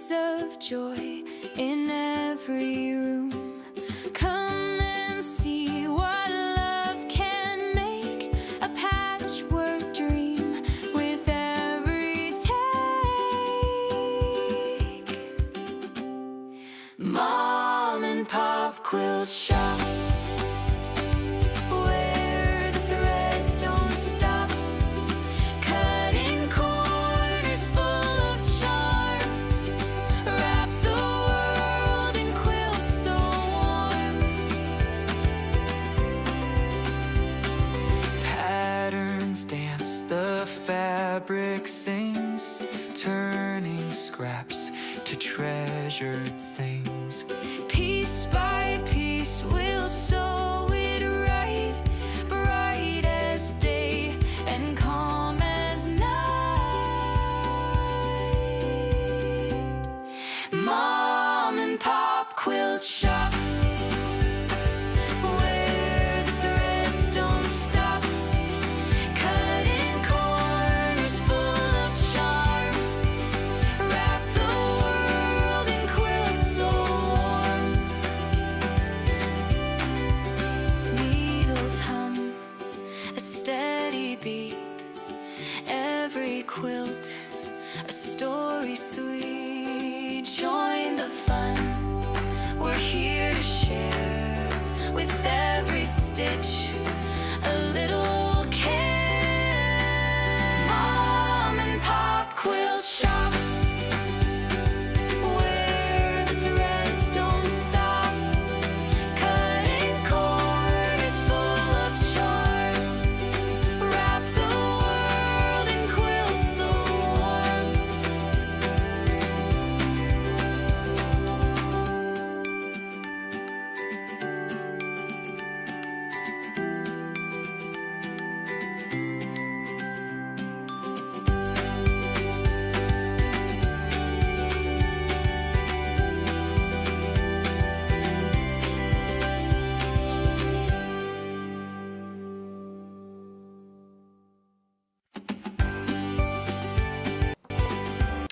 tears of joy in every room. Come and see what love can make, a patchwork dream with every take. Mom and Pop Quilt Shop, where the threads don't stop, cutting corners full of charm, wrap the world in quilts so warm. Patterns dance, the fabric sings, turning scraps to treasured things. Piece by piece we'll sew it right, bright as day and calm as night. Mom and Pop Quilt Shop, where the threads don't stop, cutting corners full of charm, wrap the world in quilts so warm. Needles hum a steady beat, every quilt a story sweet. Join the fun, we're here to share, with every stitch a little care. Mom and Pop Quilt Shop, where the threads don't stop, cutting corners full of charm, wrap the world in quilts so warm.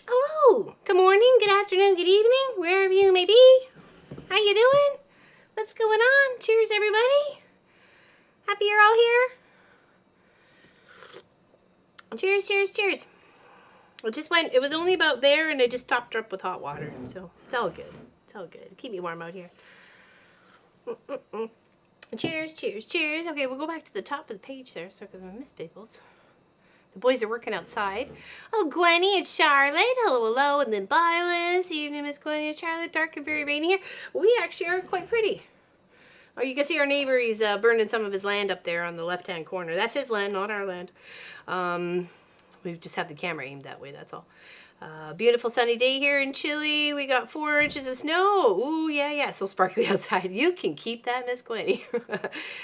Hello, good morning, good afternoon, good evening, wherever you may be. How you doing? What's going on? Cheers, everybody. Happy you're all here. Cheers, cheers, cheers. It was only about there, and I just topped her up with hot water, so it's all good. It's all good. Keep me warm out here. Cheers, cheers, cheers. Okay, we'll go back to the top of the page there, so because I miss people's. The boys are working outside. Oh, Gwenny and Charlotte. Hello, hello. And then bye, Liz. Evening, Miss Gwenny and Charlotte. Dark and very rainy here. We actually are quite pretty. Oh, you can see our neighbor. He's burning some of his land up there on the left-hand corner. That's his land, not our land. We just have the camera aimed that way, that's all. Beautiful sunny day here in Chile. We got 4 inches of snow. Ooh, yeah, yeah. So sparkly outside. You can keep that, Miss Gwenny.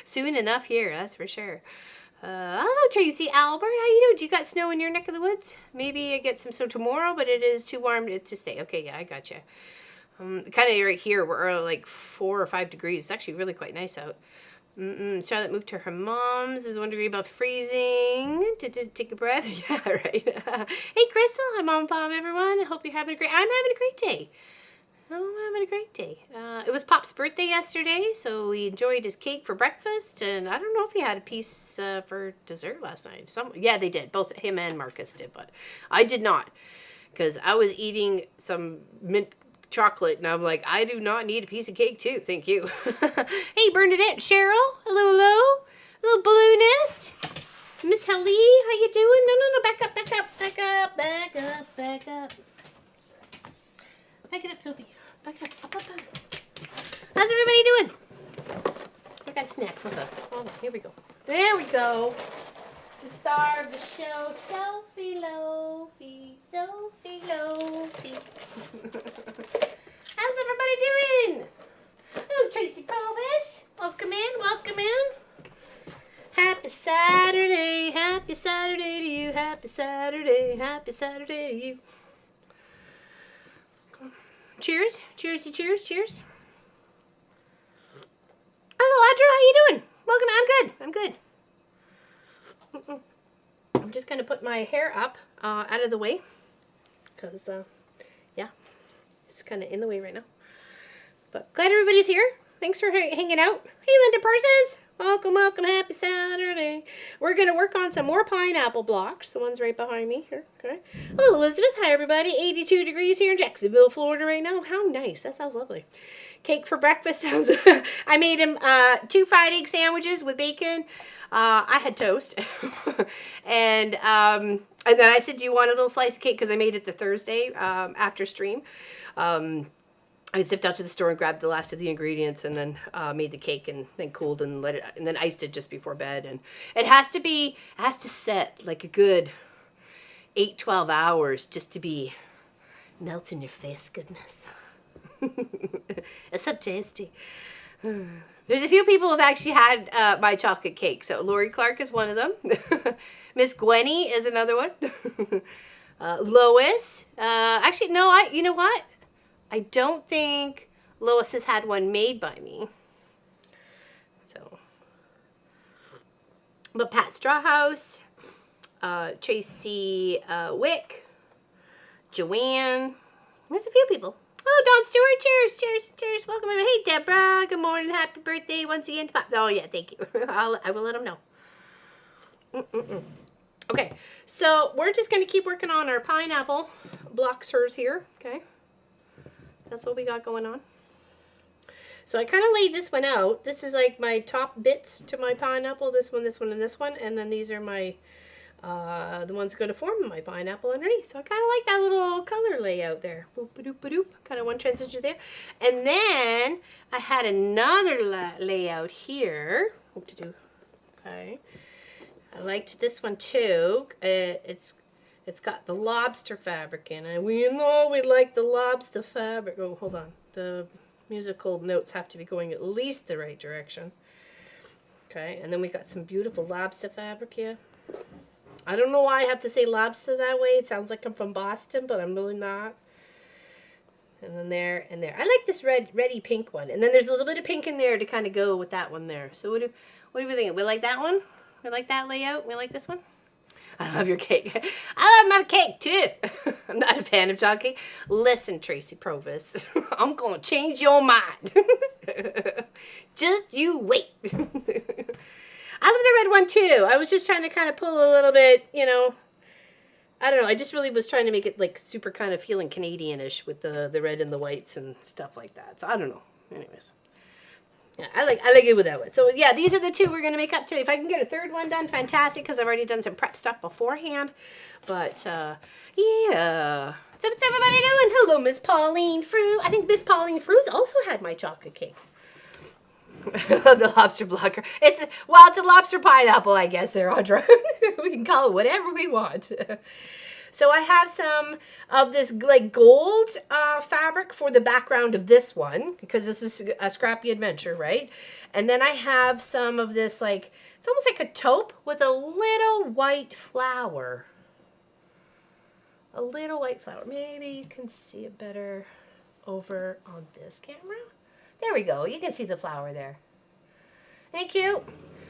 Soon enough here, that's for sure. Hello, Tracy Albert. How you doing? Do you got snow in your neck of the woods? Maybe I get some snow tomorrow, but it is too warm to stay. Okay, yeah, I got you. Kind of right here, we're like 4 or 5 degrees. It's actually really quite nice out. Charlotte moved to her mom's. Is 1 degree above freezing. Take a breath. Yeah, right. Hey, Crystal. Hi, Mom and Pop, everyone. I hope you're having a great... I'm having a great day. Oh, I'm having a great day. It was Pop's birthday yesterday, so we enjoyed his cake for breakfast, and I don't know if he had a piece for dessert last night. Yeah, they did. Both him and Marcus did, but I did not, because I was eating some mint chocolate, and I'm like, I do not need a piece of cake too, thank you. Hey, Bernadette, Cheryl, hello, hello. Little balloonist. Miss Helly, how you doing? No, back up, back up, back up, back up, back up. Back it up, Sophie. Back it up, up. How's everybody doing? I got a snack for her. Oh, here we go. There we go. The star of the show, Sophie Lofi, Sophie Lofi. How's everybody doing? Oh, Tracy Provis. Welcome in, welcome in. Happy Saturday to you, happy Saturday to you. Cheers, cheersy, cheers, cheers. Hello, Audra, how you doing? Welcome, I'm good. I'm just gonna put my hair up out of the way, because, yeah, It's kind of in the way right now. But glad everybody's here. Thanks for hanging out. Hey, Linda Parsons. Welcome, welcome. Happy Saturday. We're going to work on some more pineapple blocks. The one's right behind me here. Okay. Hello, Elizabeth. Hi, everybody. 82 degrees here in Jacksonville, Florida right now. How nice. That sounds lovely. Cake for breakfast sounds... I made him 2 fried egg sandwiches with bacon. I had toast. And then I said, do you want a little slice of cake? Because I made it the Thursday after stream. I zipped out to the store and grabbed the last of the ingredients, and then made the cake, and then cooled and let it, and then iced it just before bed. And it has to set like a good 8-12 hours just to be melt in your face goodness. It's so tasty. There's a few people who've actually had my chocolate cake. So Lori Clark is one of them. Miss Gwenny is another one. Lois. Actually, no. You know what? I don't think Lois has had one made by me. So, but Pat Strawhouse, Tracy Wick, Joanne. There's a few people. Oh, Dawn Stewart, cheers, cheers, cheers. Welcome. Hey, Deborah. Good morning. Happy birthday once again to Pop. Oh, yeah, thank you. I will let them know. Okay, so we're just going to keep working on our pineapple blockers here, okay? That's what we got going on. So I kind of laid this one out. This is like my top bits to my pineapple. This one, and this one. And then these are my, the ones going to form my pineapple underneath. So I kind of like that little color layout there. Boop-a-doop-a-doop. Kind of one transition there. And then I had another layout here. What to do? Okay. I liked this one too. It's got the lobster fabric in it. We know we like the lobster fabric. Oh, hold on. The musical notes have to be going at least the right direction. Okay, and then we got some beautiful lobster fabric here. I don't know why I have to say lobster that way. It sounds like I'm from Boston, but I'm really not. And then there and there. I like this reddy pink one. And then there's a little bit of pink in there to kind of go with that one there. So what do we think? We like that one? We like that layout? We like this one? I love your cake. I love my cake too. I'm not a fan of chocolate cake. Listen, Tracy Provis, I'm going to change your mind. Just you wait. I love the red one too. I was just trying to kind of pull a little bit, you know, I don't know. I just really was trying to make it like super kind of feeling Canadian-ish with the red and the whites and stuff like that. So I don't know. Anyways. Yeah, I like it with that one. So yeah, these are the 2 we're going to make up today. If I can get a 3rd one done, fantastic, because I've already done some prep stuff beforehand. But yeah. So what's everybody doing? Hello, Miss Pauline Frew. I think Miss Pauline Frew's also had my chocolate cake. The lobster blocker. It's a lobster pineapple, I guess there, Audra. We can call it whatever we want. So I have some of this like gold fabric for the background of this one, because this is a Scrappy Adventure, right? And then I have some of this like, it's almost like a taupe with a little white flower. A little white flower. Maybe you can see it better over on this camera. There we go. You can see the flower there. Thank you.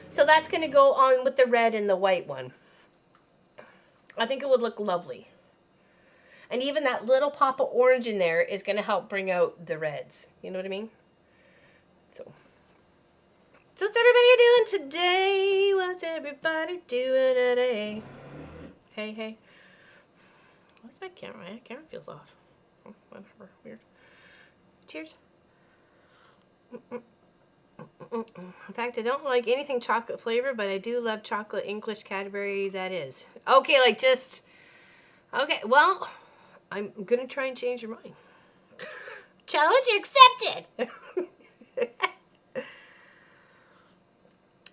So that's going to go on with the red and the white one. I think it would look lovely. And even that little pop of orange in there is going to help bring out the reds. You know what I mean? So what's everybody doing today? What's everybody doing today? Hey, hey. What's my camera? My camera feels off. Oh, whatever. Weird. Cheers. In fact, I don't like anything chocolate flavor, but I do love chocolate English Cadbury, that is. Okay, like just... Okay, well, I'm going to try and change your mind. Challenge accepted!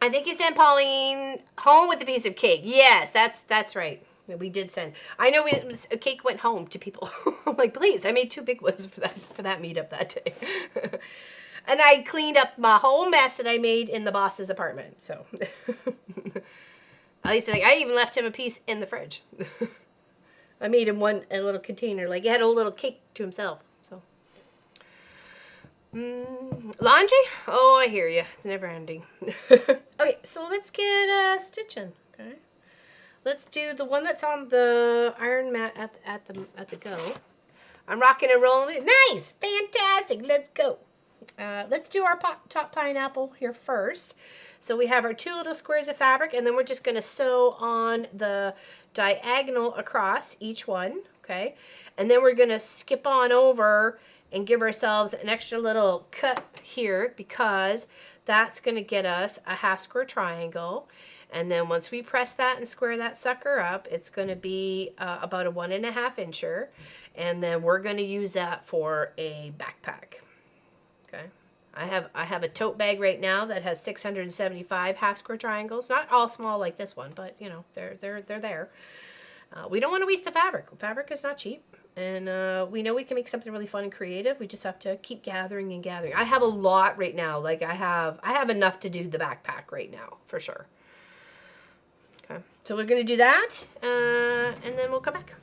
I think you sent Pauline home with a piece of cake. Yes, that's right. We did send. I know a cake went home to people. I'm like, please, I made 2 big ones for that meetup that day. And I cleaned up my whole mess that I made in the boss's apartment. So, at least I even left him a piece in the fridge. I made him a little container, like he had a little cake to himself. So, laundry? Oh, I hear you. It's never ending. Okay, so let's get stitching. Okay, let's do the one that's on the iron mat at the go. I'm rocking and rolling. Nice, fantastic. Let's go. Let's do our top pineapple here first. So we have our 2 little squares of fabric, and then we're just going to sew on the diagonal across each one, okay? And then we're going to skip on over and give ourselves an extra little cut here, because that's going to get us a half square triangle. And then once we press that and square that sucker up, it's going to be about a 1.5 incher. And then we're going to use that for a backpack. Okay. I have a tote bag right now that has 675 half square triangles. Not all small like this one, but you know, they're there. We don't want to waste the fabric. Fabric is not cheap. And we know we can make something really fun and creative. We just have to keep gathering and gathering. I have a lot right now. Like I have enough to do the backpack right now, for sure. Okay, so we're going to do that, and then we'll come back.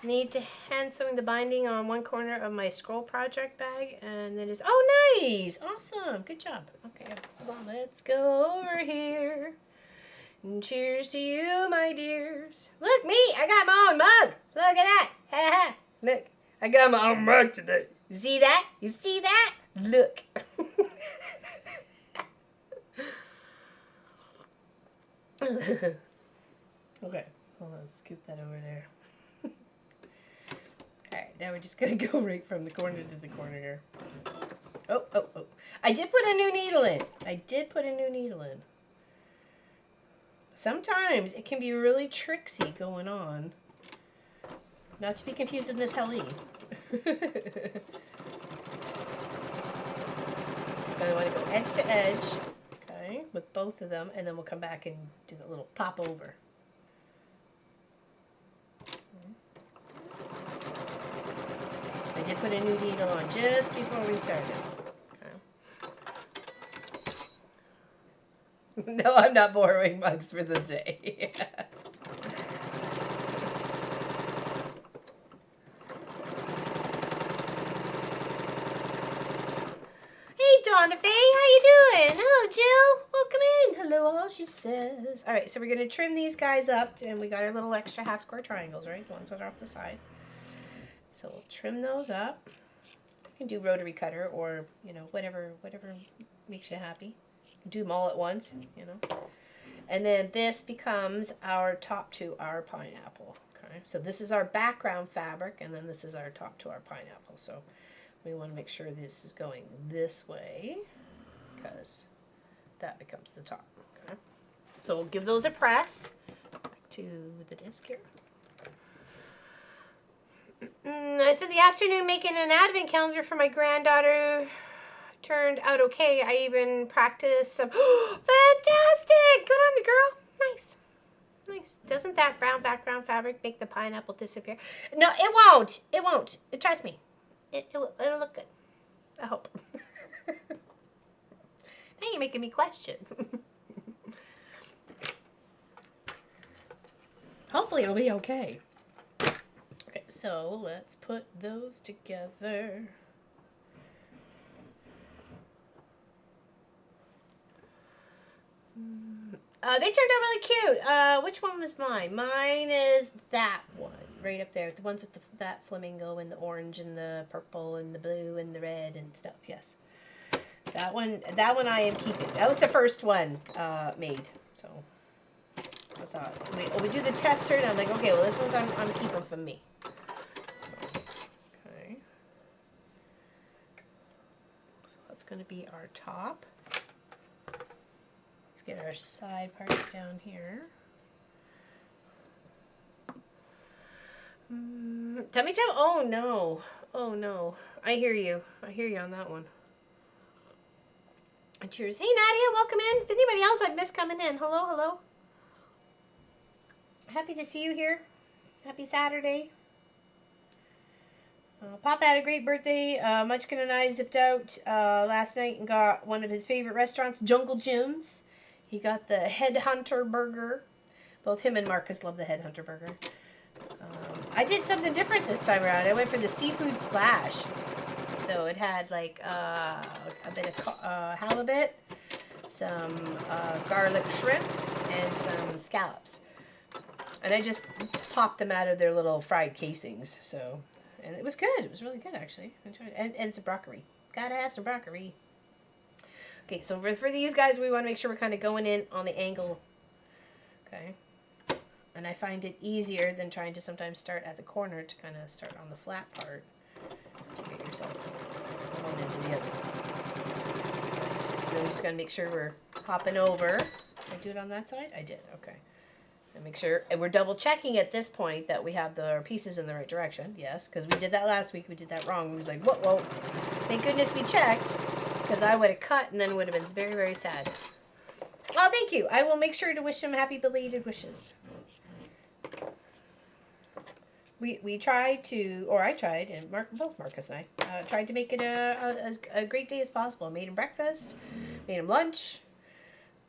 Need to hand sewing the binding on one corner of my scroll project bag, and then is, oh nice, awesome, good job. Okay, hold on, let's go over here. And cheers to you, my dears. Look, me, I got my own mug. Look at that. Ha ha. Look, I got my own mug today. You see that? You see that? Look. Okay, hold on, scoop that over there. Alright, now we're just going to go right from the corner to the corner here. Oh. I did put a new needle in. Sometimes it can be really tricksy going on. Not to be confused with Miss Helene. Just going to want to go edge to edge, okay, with both of them, and then we'll come back and do the little pop over. I did put a new needle on just before we started. Okay. No, I'm not borrowing mugs for the day. Hey, Donna Faye, how you doing? Hello, Jill. Welcome in. Hello, all, she says. All right, so we're going to trim these guys up, and we got our little extra half square triangles, right? The ones that are off the side. So we'll trim those up. You can do rotary cutter, or, you know, whatever makes you happy. You can do them all at once, you know. And then this becomes our top to our pineapple. Okay, so this is our background fabric, and then this is our top to our pineapple. So we want to make sure this is going this way, because that becomes the top. Okay, so we'll give those a press. Back to the disc here. I spent the afternoon making an advent calendar for my granddaughter. Turned out okay. I even practiced some. Fantastic! Good on you, girl. Nice. Nice. Doesn't that brown background fabric make the pineapple disappear? No, it won't. It won't. Trust me. It'll look good. I hope. Now you're making me question. Hopefully it'll be okay. Okay, so let's put those together. They turned out really cute. Which one was mine? Mine is that one right up there. The ones with that flamingo and the orange and the purple and the blue and the red and stuff. Yes, that one I am keeping. That was the first one made. So I thought we do the tester, and I'm like, okay, well this one's I'm keeping for me. So okay, so that's going to be our top. Let's get our side parts down here. Tummy time? Oh no. Oh no. I hear you. I hear you on that one. And cheers. Hey Nadia, welcome in. If anybody else I've missed coming in. Hello, hello. Happy to see you here. Happy Saturday. Papa had a great birthday. Munchkin and I zipped out last night and got one of his favorite restaurants, Jungle Jim's. He got the Headhunter Burger. Both him and Marcus love the Headhunter Burger. I did something different this time around. I went for the seafood splash. So it had like a bit of halibut, some garlic shrimp, and some scallops. And I just pop them out of their little fried casings. So, and it was good. It was really good, actually. I enjoyed it. And some broccoli. Gotta have some broccoli. Okay, so for these guys, we want to make sure we're kind of going in on the angle. Okay. And I find it easier than trying to sometimes start at the corner to kind of start on the flat part to get yourself one into the other. Then we just got to make sure we're hopping over. Did I do it on that side? I did. Okay. And make sure, and we're double checking at this point that we have our pieces in the right direction. Yes, because we did that last week. We did that wrong. We was like, whoa, whoa. Thank goodness we checked, because I would have cut and then would have been very, very sad. Oh, thank you. I will make sure to wish him happy belated wishes. We tried to, or I tried, and both Marcus and I tried to make it a great day as possible. Made him breakfast, made him lunch,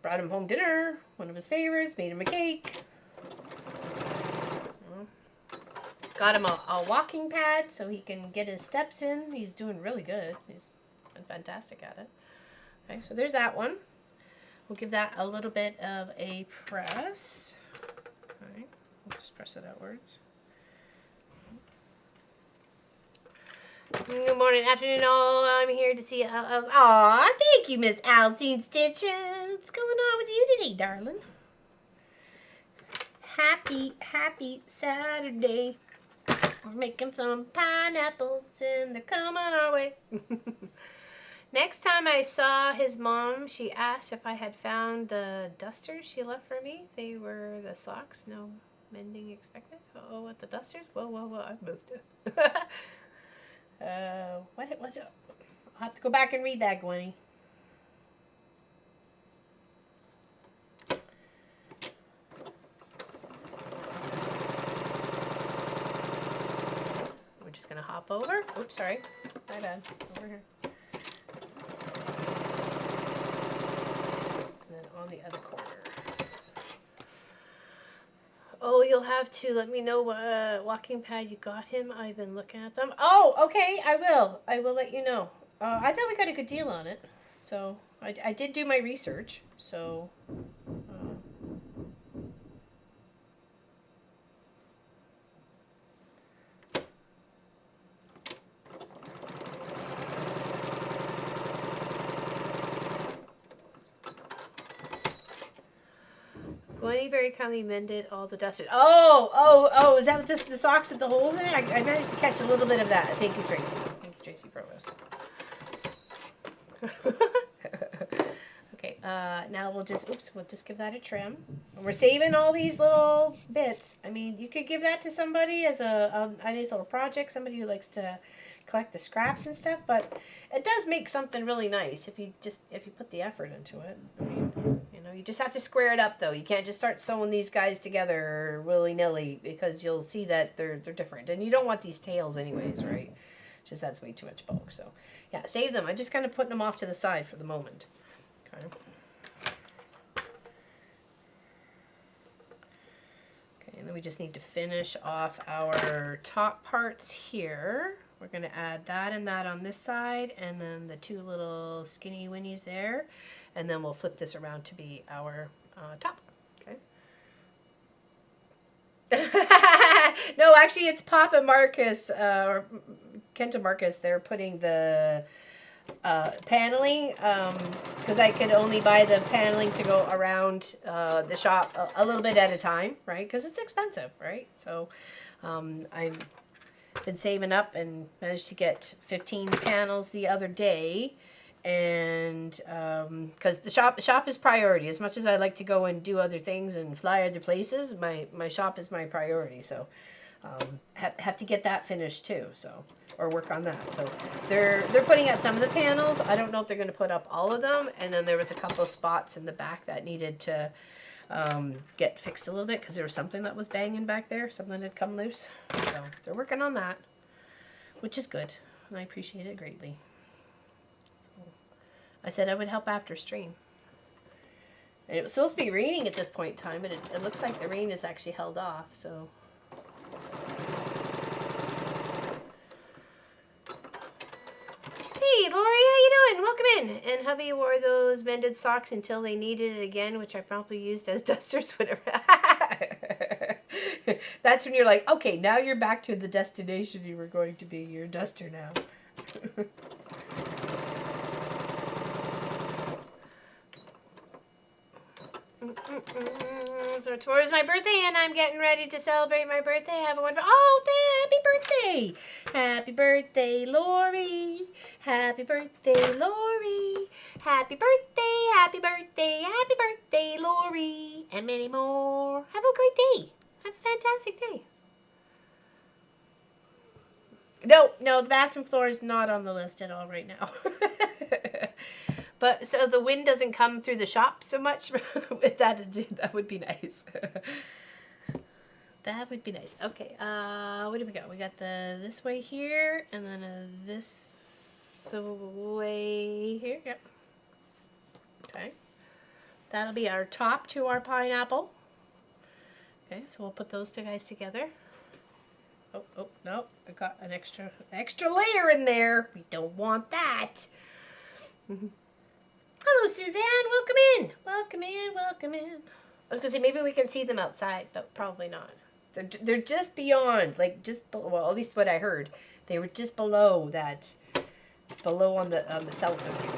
brought him home dinner, one of his favorites, made him a cake. Got him a walking pad so he can get his steps in. He's doing really good. He's been fantastic at it. Okay, so there's that one. We'll give that a little bit of a press. All right, we'll just press it outwards. Good morning, afternoon, all. I'm here to see Al. Aw, thank you, Miss Alcine Stitchin. What's going on with you today, darling? Happy Saturday. We're making some pineapples and they're coming our way. Next time I saw his mom, she asked if I had found the dusters she left for me. They were the socks. No mending expected. Uh-oh, what, the dusters? Whoa, I moved it. What? I'll have to go back and read that, Gwenny. We're just gonna hop over. Oops, sorry. My bad. Over here. And then on the other corner. Oh, you'll have to let me know what walking pad you got him. I've been looking at them. Oh, okay, I will. I will let you know. I thought we got a good deal on it. So, I did do my research. So, Gwenny very kindly mended all the dusters. Oh, is that what the socks with the holes in it? I managed to catch a little bit of that. Thank you, Tracy. Thank you, Tracy Provost. Okay, now we'll just give that a trim. And we're saving all these little bits. I mean, you could give that to somebody as a nice little project, somebody who likes to collect the scraps and stuff, but it does make something really nice if you put the effort into it. I mean, you just have to square it up, though. You can't just start sewing these guys together willy-nilly, because you'll see that they're different. And you don't want these tails anyways, right? Just that's way too much bulk. So, yeah, save them. I'm just kind of putting them off to the side for the moment. Okay. Okay, and then we just need to finish off our top parts here. We're going to add that and that on this side, and then the two little skinny winnies there. And then we'll flip this around to be our top. Okay. No, actually, it's Pop and Marcus, or Kent and Marcus. They're putting the paneling, because I could only buy the paneling to go around the shop a little bit at a time, right? Because it's expensive, right? So I've been saving up and managed to get 15 panels the other day. And because the shop is priority. As much as I like to go and do other things and fly other places, my shop is my priority. So have to get that finished too. So, or work on that. So they're putting up some of the panels. I don't know if they're going to put up all of them. And then there was a couple of spots in the back that needed to get fixed a little bit, because there was something that was banging back there. Something had come loose. So they're working on that, which is good, and I appreciate it greatly. I said I would help after stream. And it was supposed to be raining at this point in time, but it looks like the rain is actually held off, so. Hey, Lori, how you doing? Welcome in. And hubby wore those mended socks until they needed it again, which I promptly used as dusters whenever. That's when you're like, okay, now you're back to the destination you were going to be. You're a duster now. So tomorrow's my birthday, and I'm getting ready to celebrate my birthday. Have a wonderful... Oh, happy birthday! Happy birthday, Lori! Happy birthday, Lori! Happy birthday, happy birthday, happy birthday, Lori! And many more. Have a great day. Have a fantastic day. No, the bathroom floor is not on the list at all right now. But so the wind doesn't come through the shop so much. That would be nice. That would be nice. Okay, what do we got? We got this way here, and then this way here. Yep. Okay. That'll be our top to our pineapple. Okay, so we'll put those two guys together. Oh, no, I got an extra layer in there. We don't want that. Hello, Suzanne. Welcome in. Welcome in. Welcome in. I was gonna say maybe we can see them outside, but probably not. They're just beyond, like just below, well, at least what I heard. They were just below that, below on the south of you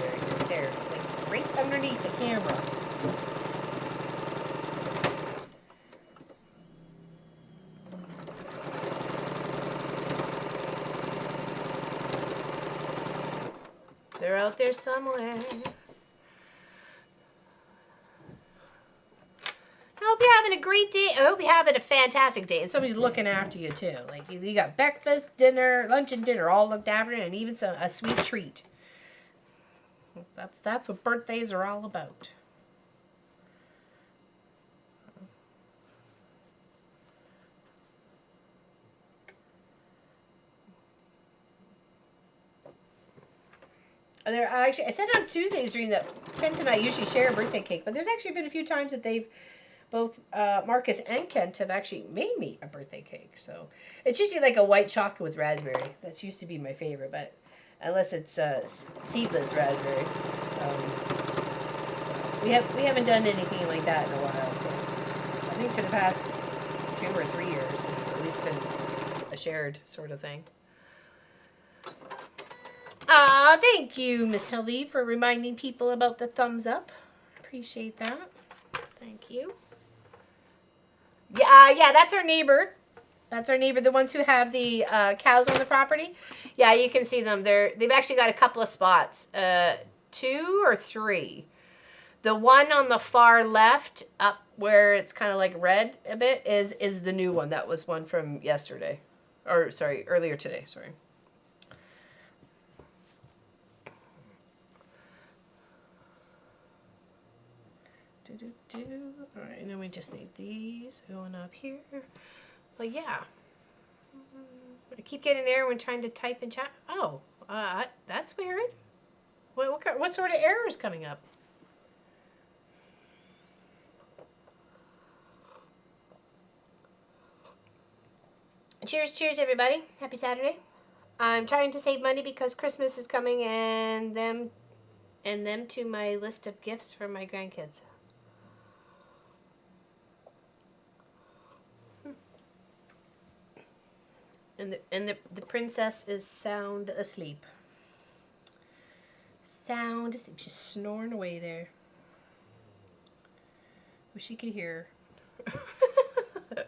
there, like right underneath the camera. They're out there somewhere. I hope you're having a great day. I hope you're having a fantastic day. And somebody's looking after you too. Like you got breakfast, dinner, lunch and dinner all looked after, and even a sweet treat. That's what birthdays are all about. Actually, I said on Tuesdays during the Kent and I usually share a birthday cake, but there's actually been a few times that they've both Marcus and Kent have actually made me a birthday cake. So it's usually like a white chocolate with raspberry. That's used to be my favorite, but unless it's seedless raspberry, we haven't done anything like that in a while. So I think for the past 2 or 3 years, it's at least been a shared sort of thing. Thank you, Miss Hildy, for reminding people about the thumbs up. Appreciate that. Thank you. Yeah, that's our neighbor. That's our neighbor, the ones who have the cows on the property. Yeah, you can see them. They've actually got a couple of spots, 2 or 3. The one on the far left, up where it's kind of like red a bit, is the new one. That was one from yesterday, or sorry, earlier today. Sorry. All right, and then we just need these going up here. Well, yeah. I keep getting error when trying to type in chat. Oh, that's weird. What sort of error is coming up? Cheers, everybody. Happy Saturday. I'm trying to save money because Christmas is coming, and them to my list of gifts for my grandkids. And the princess is sound asleep. Sound asleep. She's snoring away there. Wish you could hear her.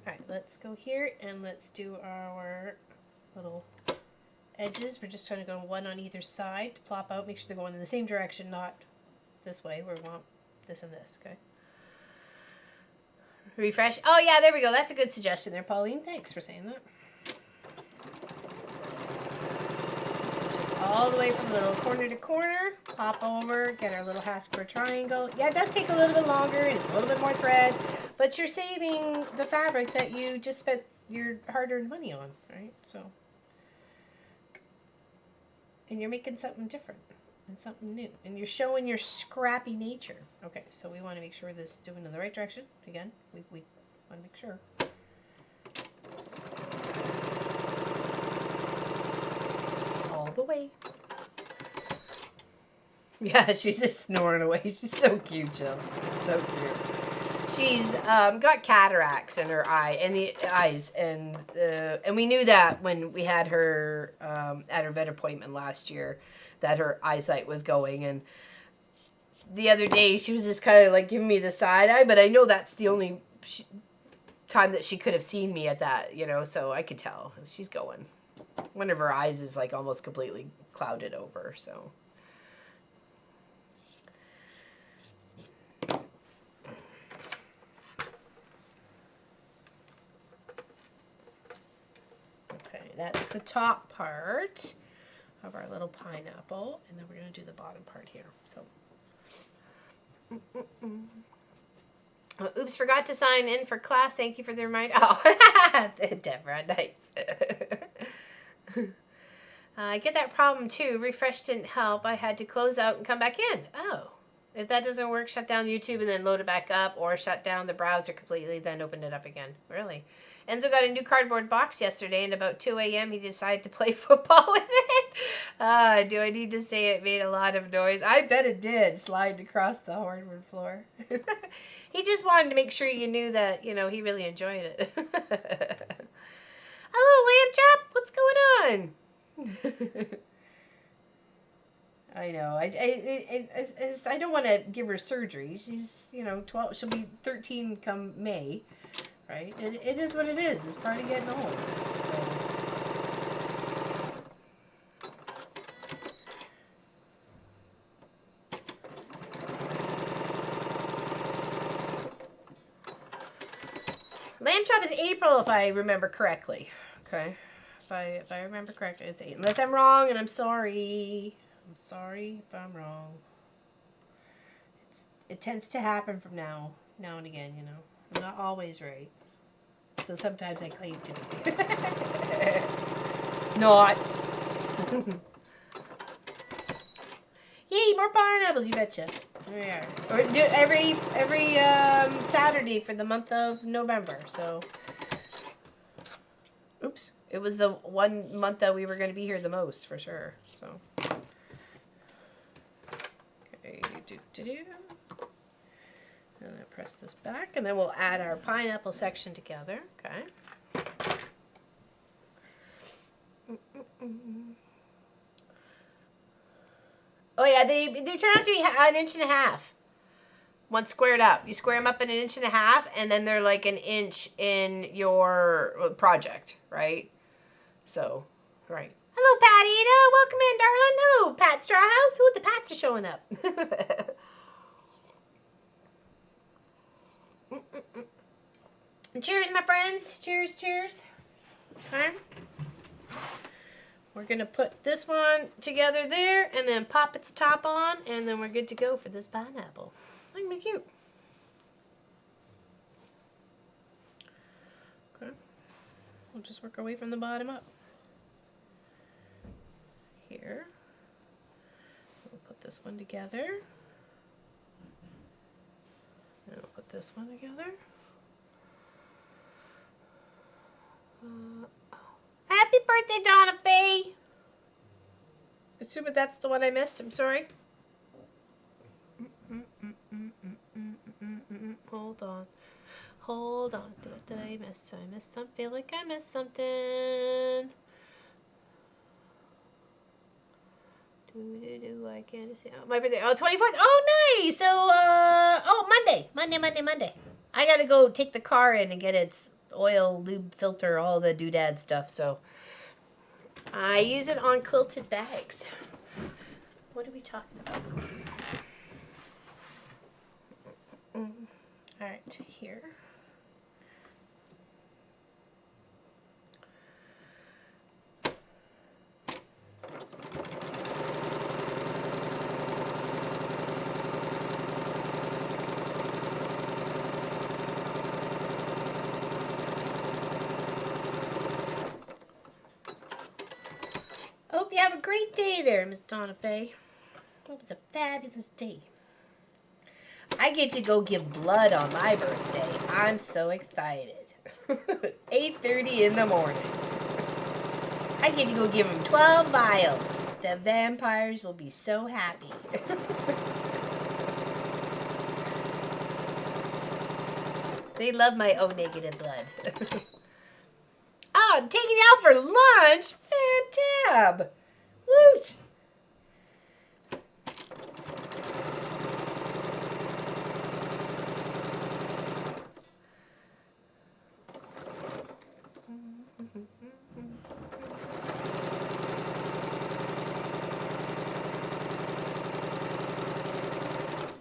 Alright, let's go here and let's do our little edges. We're just trying to go one on either side to plop out. Make sure they're going in the same direction, not this way where we want this and this, okay? Refresh. Oh yeah, there we go. That's a good suggestion there, Pauline. Thanks for saying that. So just all the way from little corner to corner, pop over, get our little half square triangle. Yeah, it does take a little bit longer, and it's a little bit more thread, but you're saving the fabric that you just spent your hard-earned money on, right? So, and you're making something different and something new, and you're showing your scrappy nature. Okay, so we want to make sure this is doing in the right direction. Again, we want to make sure. All the way. Yeah, she's just snoring away. She's so cute, Jill. So cute. She's got cataracts in her eye, in the eyes, and we knew that when we had her at her vet appointment last year, that her eyesight was going. And the other day, she was just kind of like giving me the side eye, but I know that's the only time that she could have seen me at that, you know, so I could tell she's going. One of her eyes is like almost completely clouded over, so. That's the top part of our little pineapple, and then we're going to do the bottom part here. So, Oh, oops, forgot to sign in for class. Thank you for the reminder. Oh, Deborah, nice. I get that problem too. Refresh didn't help. I had to close out and come back in. Oh, if that doesn't work, shut down YouTube and then load it back up, or shut down the browser completely, then open it up again. Really? Enzo got a new cardboard box yesterday, and about 2 a.m. he decided to play football with it. Do I need to say it made a lot of noise? I bet it did, sliding across the hardwood floor. He just wanted to make sure you knew that, you know, he really enjoyed it. Hello, Lamb Chop. What's going on? I know. I don't want to give her surgery. She's, you know, 12. She'll be 13 come May. Right? It is what it is. It's part of getting old. So. Lamb chop is April, if I remember correctly. Okay, if I remember correctly, it's 8. Unless I'm wrong, and I'm sorry. I'm sorry if I'm wrong. It tends to happen from now and again. You know, I'm not always right. So sometimes I claim to be. Not. Yay, more pineapples, you betcha. There we are. Or do it every Saturday for the month of November. So, oops, it was the one month that we were going to be here the most for sure. So, okay, and then press this back, and then we'll add our pineapple section together. Okay. Oh yeah, they turn out to be 1.5 inches. Once squared up, you square them up in 1.5 inches, and then they're like 1 inch in your project, right? So, right. Hello, Patty. Welcome in, darling. Hello, Pat Strawhouse. Who the Pats are showing up? Cheers, my friends. Cheers, cheers. Okay. We're going to put this one together there and then pop its top on, and then we're good to go for this pineapple. Look at cute. Okay. We'll just work our way from the bottom up. Here. We'll put this one together. And we'll put this one together. Happy birthday, Donna Faye! Assuming that's the one I missed. I'm sorry. Hold on. Hold on. What did I miss? I missed something. Feel like I missed something. I can't see. Oh, my birthday. Oh, 24th. Oh, nice. So, oh, Monday. I gotta go take the car in and get its oil, lube, filter, all the doodad stuff. So, I use it on quilted bags. What are we talking about? All right, here. Hope you have a great day there, Miss Donna Faye. Hope it's a fabulous day. I get to go give blood on my birthday. I'm so excited. 8:30 in the morning. I get to go give them 12 vials. The vampires will be so happy. They love my O negative blood. Oh, I'm taking you out for lunch? Fantab! Woot!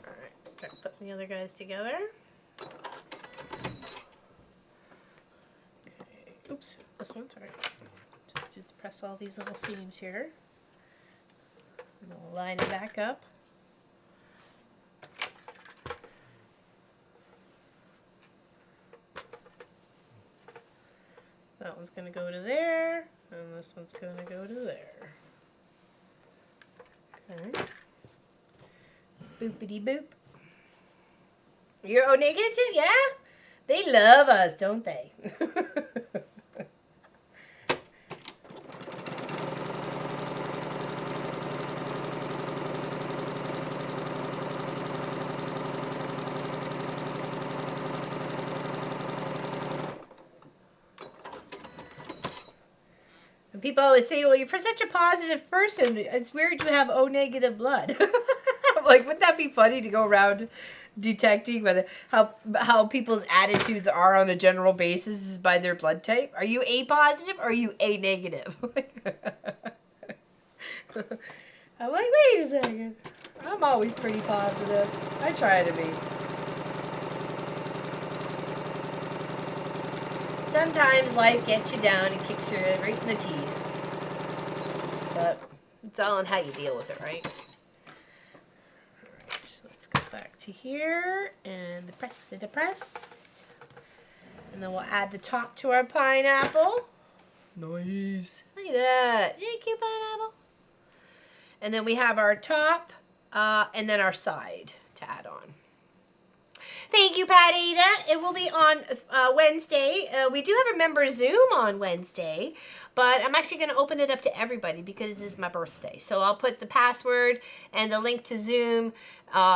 Alright, start putting the other guys together. Oops, this one, sorry. Just press all these little seams here. And then we'll line it back up. That one's going to go to there, and this one's going to go to there. Okay. Boopity boop. You're O negative too? Yeah? They love us, don't they? People always say, well, you're such a positive person. It's weird to have O negative blood. I'm like, wouldn't that be funny to go around detecting whether how people's attitudes are on a general basis is by their blood type? Are you A positive or are you A negative? I'm like, wait a second. I'm always pretty positive. I try to be. Sometimes life gets you down and kicks you right in the teeth. But it's all on how you deal with it, right? Alright, let's go back to here and the press. And then we'll add the top to our pineapple. Nice. Look at that. Isn't it cute pineapple? And then we have our top and then our side to add on. Thank you, Pat Ada. It will be on Wednesday. We do have a member Zoom on Wednesday, but I'm actually going to open it up to everybody because this is my birthday. So I'll put the password and the link to Zoom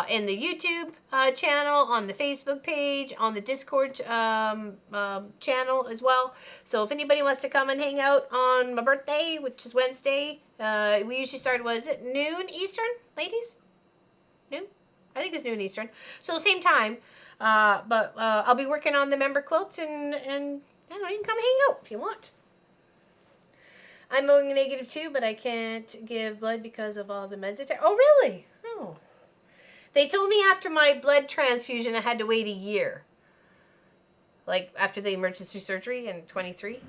in the YouTube channel, on the Facebook page, on the Discord channel as well. So if anybody wants to come and hang out on my birthday, which is Wednesday, we usually start, what is it, noon Eastern, ladies? Noon? I think it's noon Eastern. So same time. But I'll be working on the member quilts and I don't know, you can come hang out if you want. I'm O negative too, but I can't give blood because of all the meds. Oh, really? Oh. They told me after my blood transfusion I had to wait a year. Like after the emergency surgery in 23.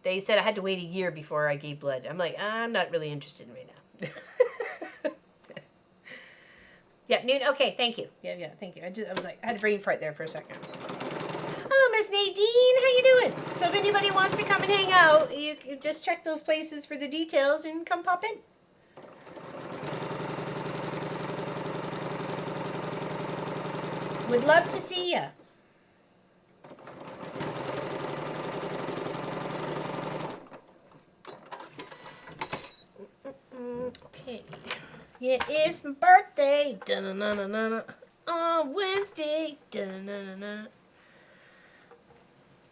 They said I had to wait a year before I gave blood. I'm like, I'm not really interested right now. Yeah, noon. Okay, thank you. Yeah, thank you. I was like, I had a brain fart there for a second. Hello, Miss Nadine. How you doing? So if anybody wants to come and hang out, you can just check those places for the details and come pop in. Would love to see ya. Okay. Yeah, it's my birthday. Da-na-na-na-na. On Wednesday. Da-na-na-na-na.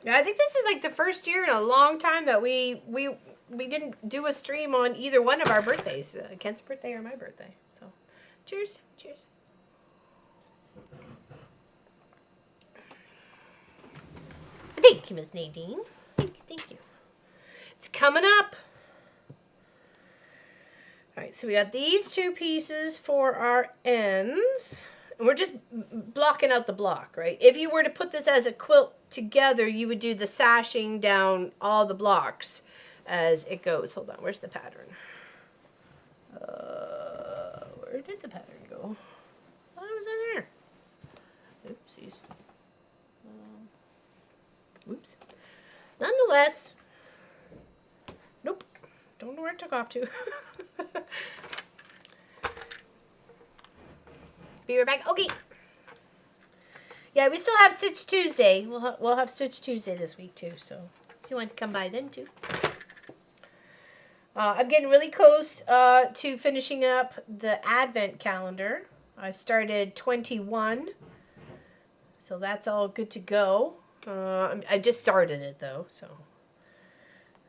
I think this is like the first year in a long time that we didn't do a stream on either one of our birthdays. Kent's birthday or my birthday. So, cheers. Cheers. Thank you, Miss Nadine. Thank you. It's coming up. All right, so we got these two pieces for our ends. And we're just blocking out the block, right? If you were to put this as a quilt together, you would do the sashing down all the blocks as it goes. Hold on, where's the pattern? Where did the pattern go? I thought it was in there. Oopsies. Oops. Nonetheless, nope. Don't know where it took off to. Be right back. Okay. Yeah, we still have Stitch Tuesday. We'll have Stitch Tuesday this week too. So if you want to come by then too. I'm getting really close to finishing up the Advent calendar. I've started 21. So that's all good to go. I just started it though, so.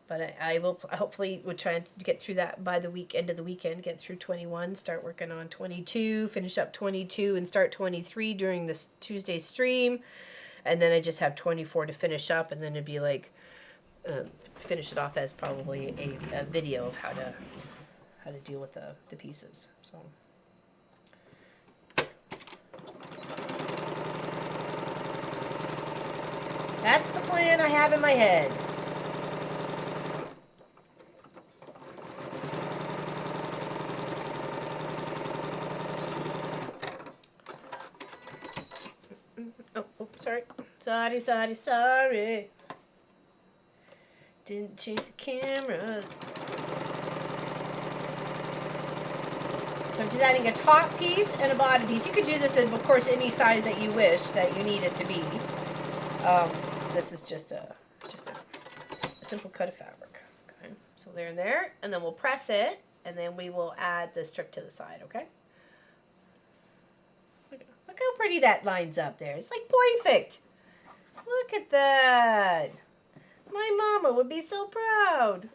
But I will hopefully we'll try to get through that by the end of the weekend. Get through 21, start working on 22, finish up 22, and start 23 during this Tuesday stream, and then I just have 24 to finish up, and then it'd be like finish it off as probably a video of how to deal with the pieces. So. That's the plan I have in my head. Oh, sorry. Sorry. Didn't change the cameras. So I'm just adding a top piece and a bottom piece. You could do this in, of course, any size that you wish that you need it to be. This is just a simple cut of fabric. Okay, so there and there, and then we'll press it, and then we will add the strip to the side. Okay. Look how pretty that lines up there. It's like perfect. Look at that. My mama would be so proud.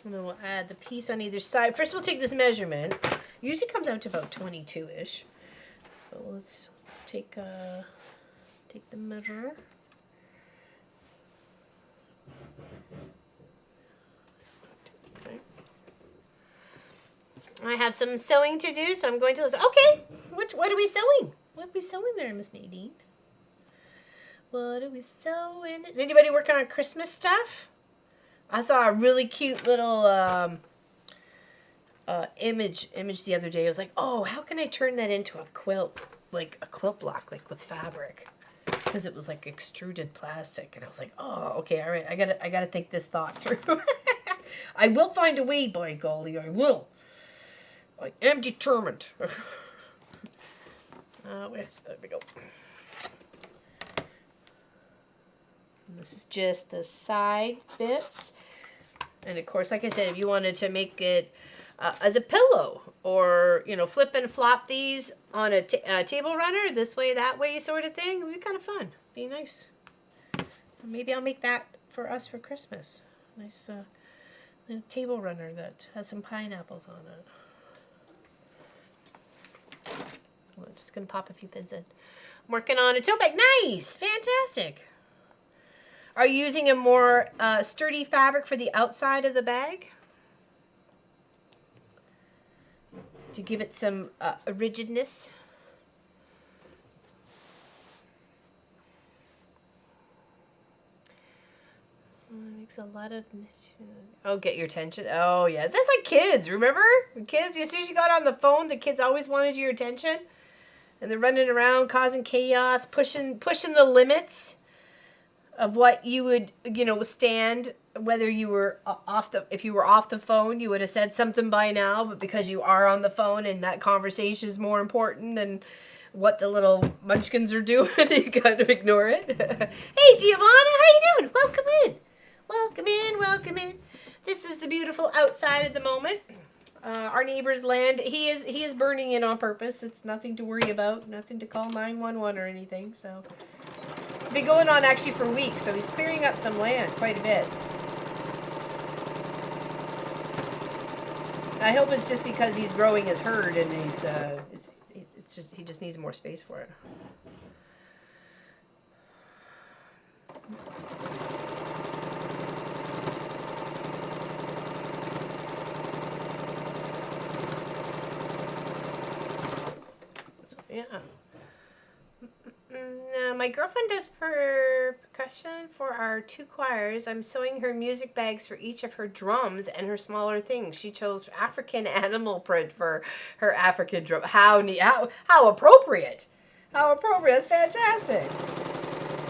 And then we'll add the piece on either side. First we'll take this measurement. Usually comes out to about 22-ish. So let's take the measure. Okay. I have some sewing to do, so I'm going to listen. Okay, what are we sewing? What are we sewing there, Miss Nadine? What are we sewing? Is anybody working on Christmas stuff? I saw a really cute little image the other day. I was like, oh, how can I turn that into a quilt, like a quilt block, like with fabric? Because it was like extruded plastic, and I was like, oh, okay, all right, I gotta think this thought through. I will find a way, by golly, I will. I am determined. There we go. And this is just the side bits. And of course, like I said, if you wanted to make it as a pillow, or, you know, flip and flop these on a table runner, this way, that way sort of thing, it would be kind of fun. Be nice. Maybe I'll make that for us for Christmas. Nice table runner that has some pineapples on it. I'm just going to pop a few pins in. I'm working on a tote bag. Nice! Fantastic! Are you using a more sturdy fabric for the outside of the bag? To give it some rigidness. Makes a lot of oh, get your attention. Oh yes, that's like kids. Remember, kids? As soon as you got on the phone, the kids always wanted your attention, and they're running around causing chaos, pushing the limits of what you would, you know, withstand. Whether you were if you were off the phone, you would have said something by now, but because you are on the phone and that conversation is more important than what the little munchkins are doing, you kind of ignore it. Hey, Giovanna, how you doing? Welcome in. Welcome in, welcome in. This is the beautiful outside at the moment. Our neighbor's land. He is burning in on purpose. It's nothing to worry about. Nothing to call 911 or anything. So it's been going on actually for weeks. So he's clearing up some land quite a bit. I hope it's just because he's growing his herd and he's he just needs more space for it. So, yeah. My girlfriend does percussion for our 2 choirs. I'm sewing her music bags for each of her drums and her smaller things. She chose African animal print for her African drum. How neat! How appropriate! How appropriate! That's fantastic.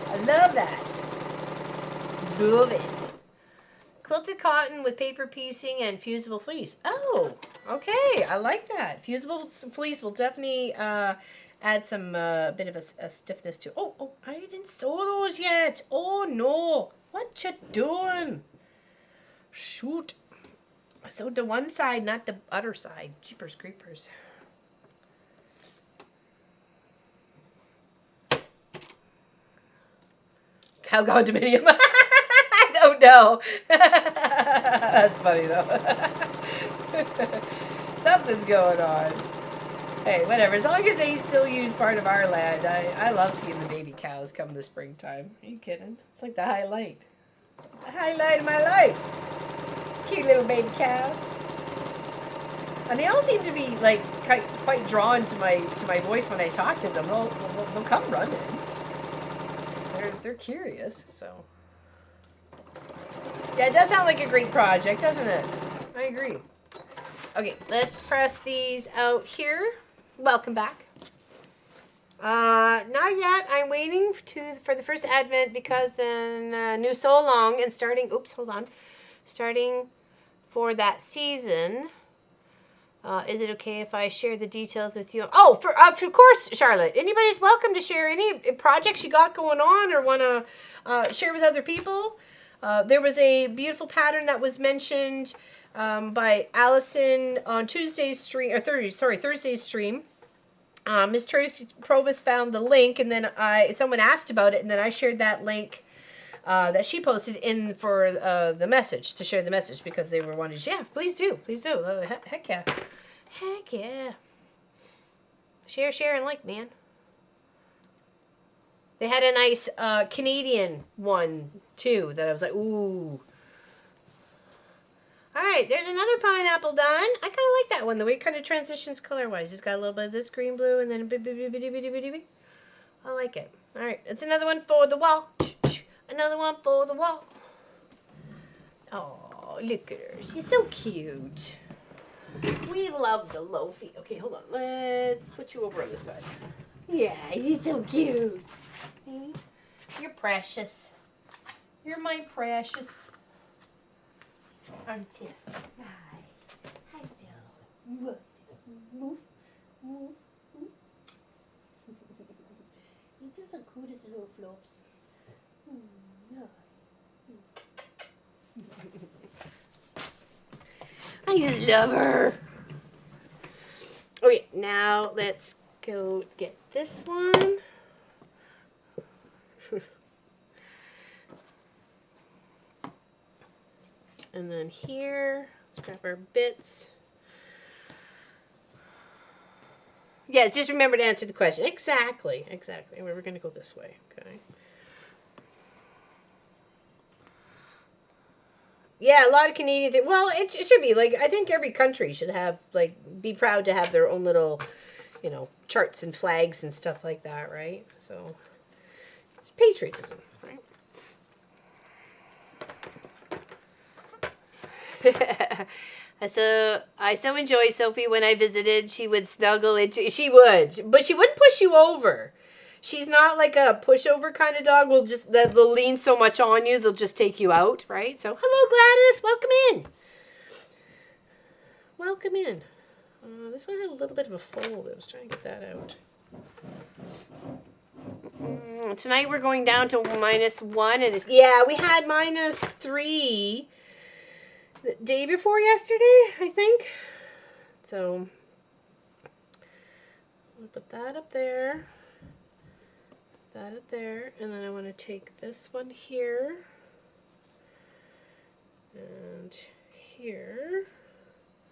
I love that. Love it. Quilted cotton with paper piecing and fusible fleece. Oh, okay. I like that. Fusible fleece will definitely add some bit of a stiffness to. Oh, I didn't didn't sew those yet. Oh no. What you doing? Shoot. I sewed the one side, not the other side. Jeepers creepers. Cow condominium. I don't know. That's funny though. Something's going on. Hey, whatever. As long as they still use part of our land, I love seeing the baby cows come the springtime. Are you kidding? It's like the highlight. The highlight of my life. These cute little baby cows. And they all seem to be like quite drawn to my voice when I talk to them. They'll come running. They're curious, so. Yeah, it does sound like a great project, doesn't it? I agree. Okay, let's press these out here. Welcome back. Not yet. I'm waiting for the first advent because then new so long and starting. Oops, hold on. Starting for that season. Is it okay if I share the details with you? Oh, of course, Charlotte. Anybody's welcome to share any projects you got going on or want to share with other people. There was a beautiful pattern that was mentioned by Allison on Thursday's stream. Miss Tracy Provis found the link, and then someone asked about it, and then I shared that link that she posted in for the message, to share the message, because they were wanting to, yeah, please do. Heck yeah. Heck yeah. Share, and like, man. They had a nice Canadian one, too, that I was like, ooh. All right, there's another pineapple done. I kind of like that one, the way it kind of transitions color-wise. It's got a little bit of this green, blue, and then a bitty. I like it. All right, it's another one for the wall. Another one for the wall. Oh, look at her. She's so cute. We love the Lofi. Okay, hold on. Let's put you over on this side. Yeah, you're so cute. You're precious. You're my precious. Aren't you? Hi. Hi, Bill. Move. You're just the cutest little flops. I just love her. Okay, now let's go get this one. And then here, let's grab our bits. Yes, just remember to answer the question. Exactly. We're going to go this way, okay? Yeah, a lot of Canadian things. Well, it should be. Like, I think every country should have, like, be proud to have their own little, charts and flags and stuff like that, right? So, it's patriotism, right? I so enjoyed Sophie when I visited. She would snuggle into, but she wouldn't push you over. She's not like a pushover kind of dog. They'll lean so much on you, they'll just take you out, right? So, hello, Gladys. Welcome in. This one had a little bit of a fold. I was trying to get that out. Tonight we're going down to -1. And we had -3 the day before yesterday, I think. So, I'll put that up there. That up there, and then I want to take this one here and here,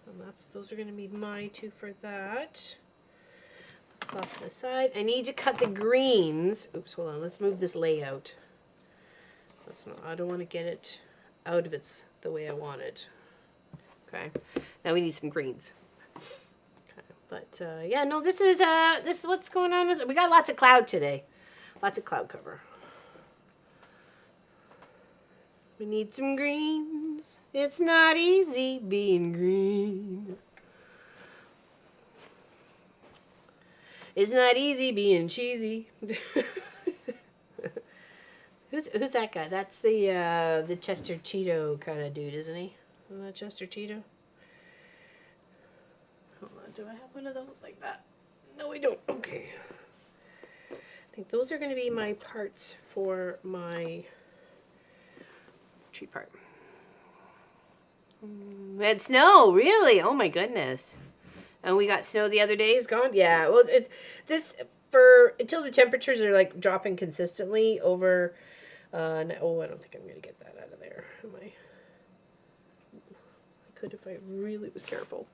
and those are going to be my two for that. Put this off to the side. I need to cut the greens. Oops, hold on. Let's move this layout. I don't want to get it out of the way I want it. Okay. Now we need some greens. Okay. But yeah, no, this is what's going on. We got lots of cloud today. Lots of cloud cover. We need some greens. It's not easy being green. It's not easy being cheesy. Who's that guy? That's the Chester Cheeto kind of dude, isn't he? Isn't that Chester Cheeto? Hold on, do I have one of those like that? No, I don't. Okay. I think those are going to be my parts for my tree part. We had snow, really? Oh my goodness. And we got snow the other day. Is gone? Yeah. Well, until the temperatures are like dropping consistently over. I don't think I'm gonna get that out of there. I could if I really was careful.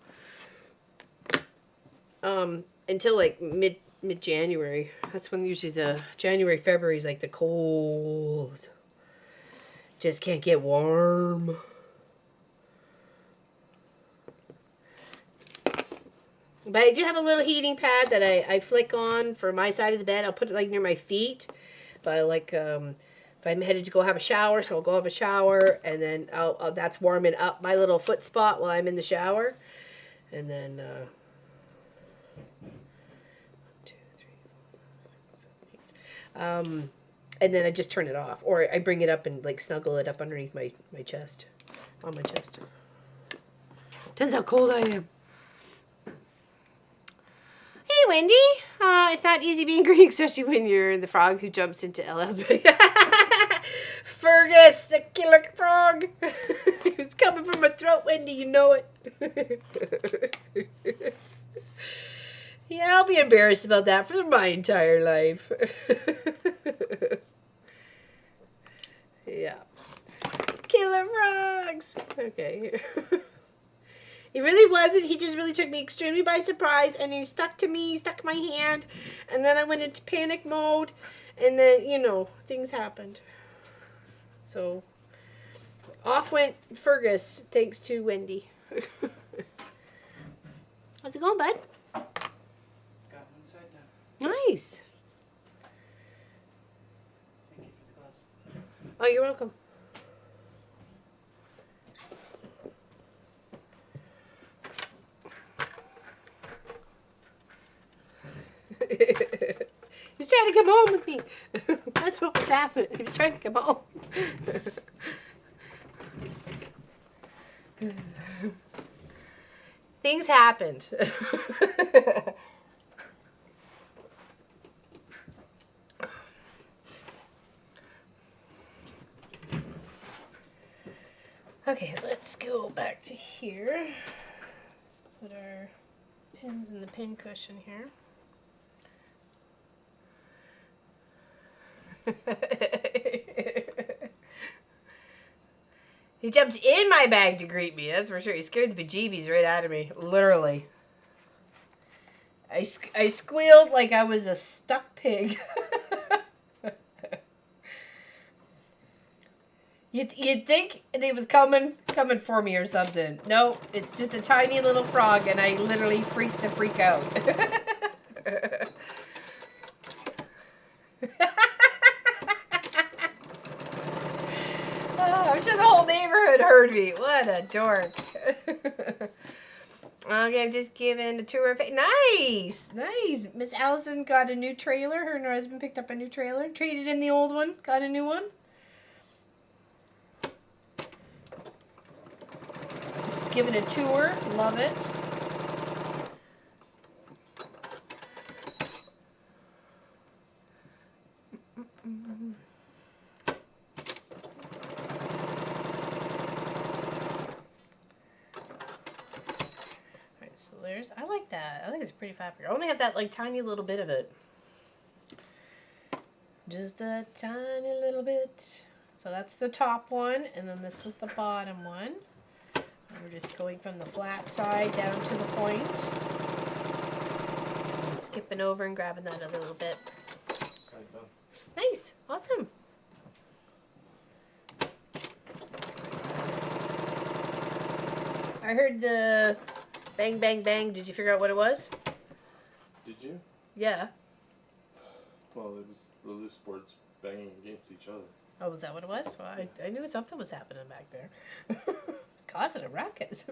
Until like mid January. That's when usually the January, February is like the cold. Just can't get warm. But I do have a little heating pad that I flick on for my side of the bed. I'll put it like near my feet. If I'm headed to go have a shower, so I'll go have a shower, and then that's warming up my little foot spot while I'm in the shower. And then 1, 2, 3, 4, 5, 6, 7, 8. And then I just turn it off, or I bring it up and like snuggle it up underneath my chest, on my chest. Depends how cold I am. Hey, Wendy. It's not easy being green, especially when you're the frog who jumps into LL's bed. Fergus, the killer frog. It's coming from my throat, Wendy. You know it. Yeah, I'll be embarrassed about that for my entire life. Yeah. Killer frogs. Okay. He really wasn't. He just really took me extremely by surprise, and he stuck my hand, and then I went into panic mode, and then, you know, things happened. So, off went Fergus, thanks to Wendy. How's it going, bud? Got one side done. Nice. Thank you for the gloves. Oh, you're welcome. He was trying to come home with me. That's what was happening. He was trying to come home. Things happened. Okay, let's go back to here. Let's put our pins in the pin cushion here. He jumped in my bag to greet me, that's for sure. He scared the bejeebies right out of me, literally. I squealed like I was a stuck pig. You'd think they was coming for me or something. No, it's just a tiny little frog, and I literally freaked the freak out. Oh, I'm sure the whole neighborhood heard me. What a dork. Okay, I'm just giving a tour of it. Nice, nice. Miss Allison got a new trailer. Her and her husband picked up a new trailer. Traded in the old one. Got a new one. Just giving a tour. Love it. I like that. I think it's pretty fabric. I only have that like tiny little bit of it. Just a tiny little bit. So that's the top one, and then this was the bottom one. And we're just going from the flat side down to the point. And skipping over and grabbing that other little bit. Nice. Awesome. I heard the bang, bang, bang. Did you figure out what it was? Did you? Yeah. Well, it was the loose boards banging against each other. Oh, was that what it was? Well, I knew something was happening back there. It was causing a ruckus.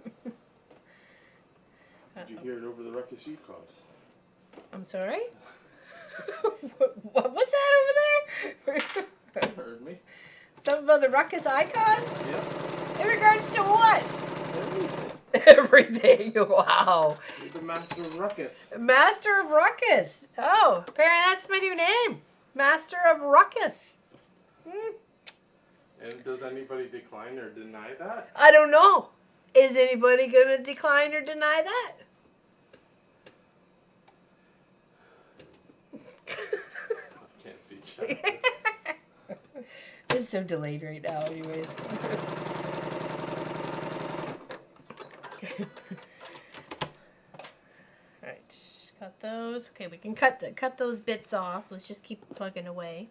Did you hear it over the ruckus you caused? I'm sorry? What was that over there? You heard me. Something about the ruckus I caused? Yep. In regards to what? Everything. Everything. Wow. You're the master of ruckus. Master of ruckus. Oh, apparently that's my new name. Master of Ruckus. And does anybody decline or deny that? I don't know. Is anybody going to decline or deny that? Can't see chat. It's so delayed right now anyways. Alright, got those. Okay, we can cut those bits off. Let's just keep plugging away.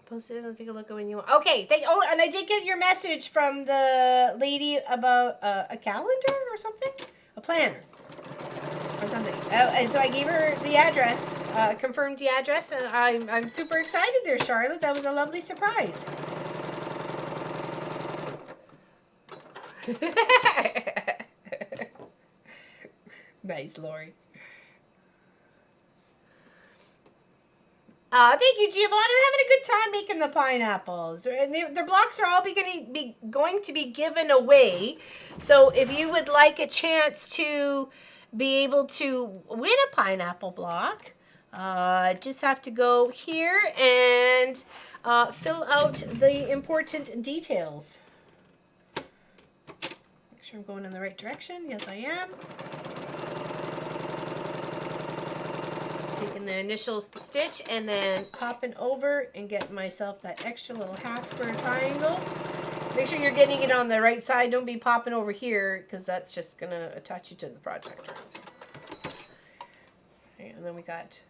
Post it. I'll take a look at when you want. Okay, and I did get your message from the lady about a calendar or something, a planner or something. And so I gave her the address, confirmed the address, and I'm super excited there, Charlotte. That was a lovely surprise. Nice, Lori. Thank you, Giovanna. I'm having a good time making the pineapples. And their blocks are all going to be given away. So if you would like a chance to be able to win a pineapple block, just have to go here and fill out the important details. Make sure I'm going in the right direction. Yes, I am. Taking the initial stitch and then hopping over and getting myself that extra little half square triangle. Make sure you're getting it on the right side. Don't be popping over here because that's just going to attach you to the project. Okay, and then we got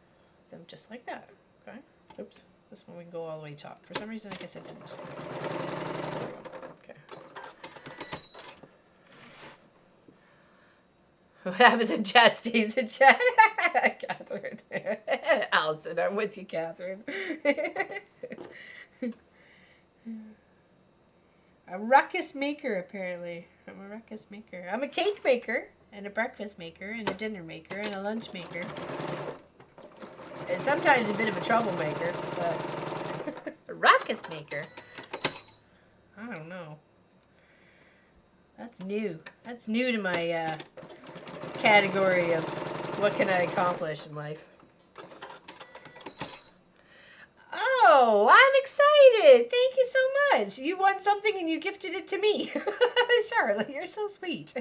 them just like that. Okay. Oops. This one we can go all the way top. For some reason, I guess I didn't. Okay. What happens in chat stays in chat. Catherine. Allison, I'm with you, Catherine. A ruckus maker, apparently. I'm a ruckus maker. I'm a cake maker, and a breakfast maker, and a dinner maker, and a lunch maker. And sometimes a bit of a troublemaker, but a ruckus maker. I don't know. That's new. That's new to my category of what can I accomplish in life. Oh, I'm excited. Thank you so much. You won something and you gifted it to me. Charlotte, you're so sweet.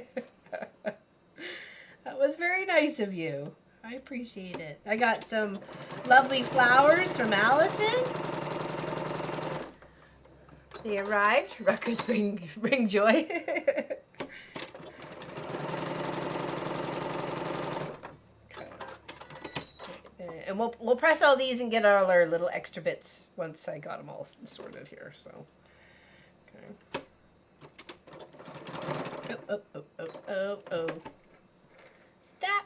That was very nice of you. I appreciate it. I got some lovely flowers from Allison. They arrived. Ruckers bring joy. And we'll press all these and get all our little extra bits once I got them all sorted here. So, okay. Oh. Stop.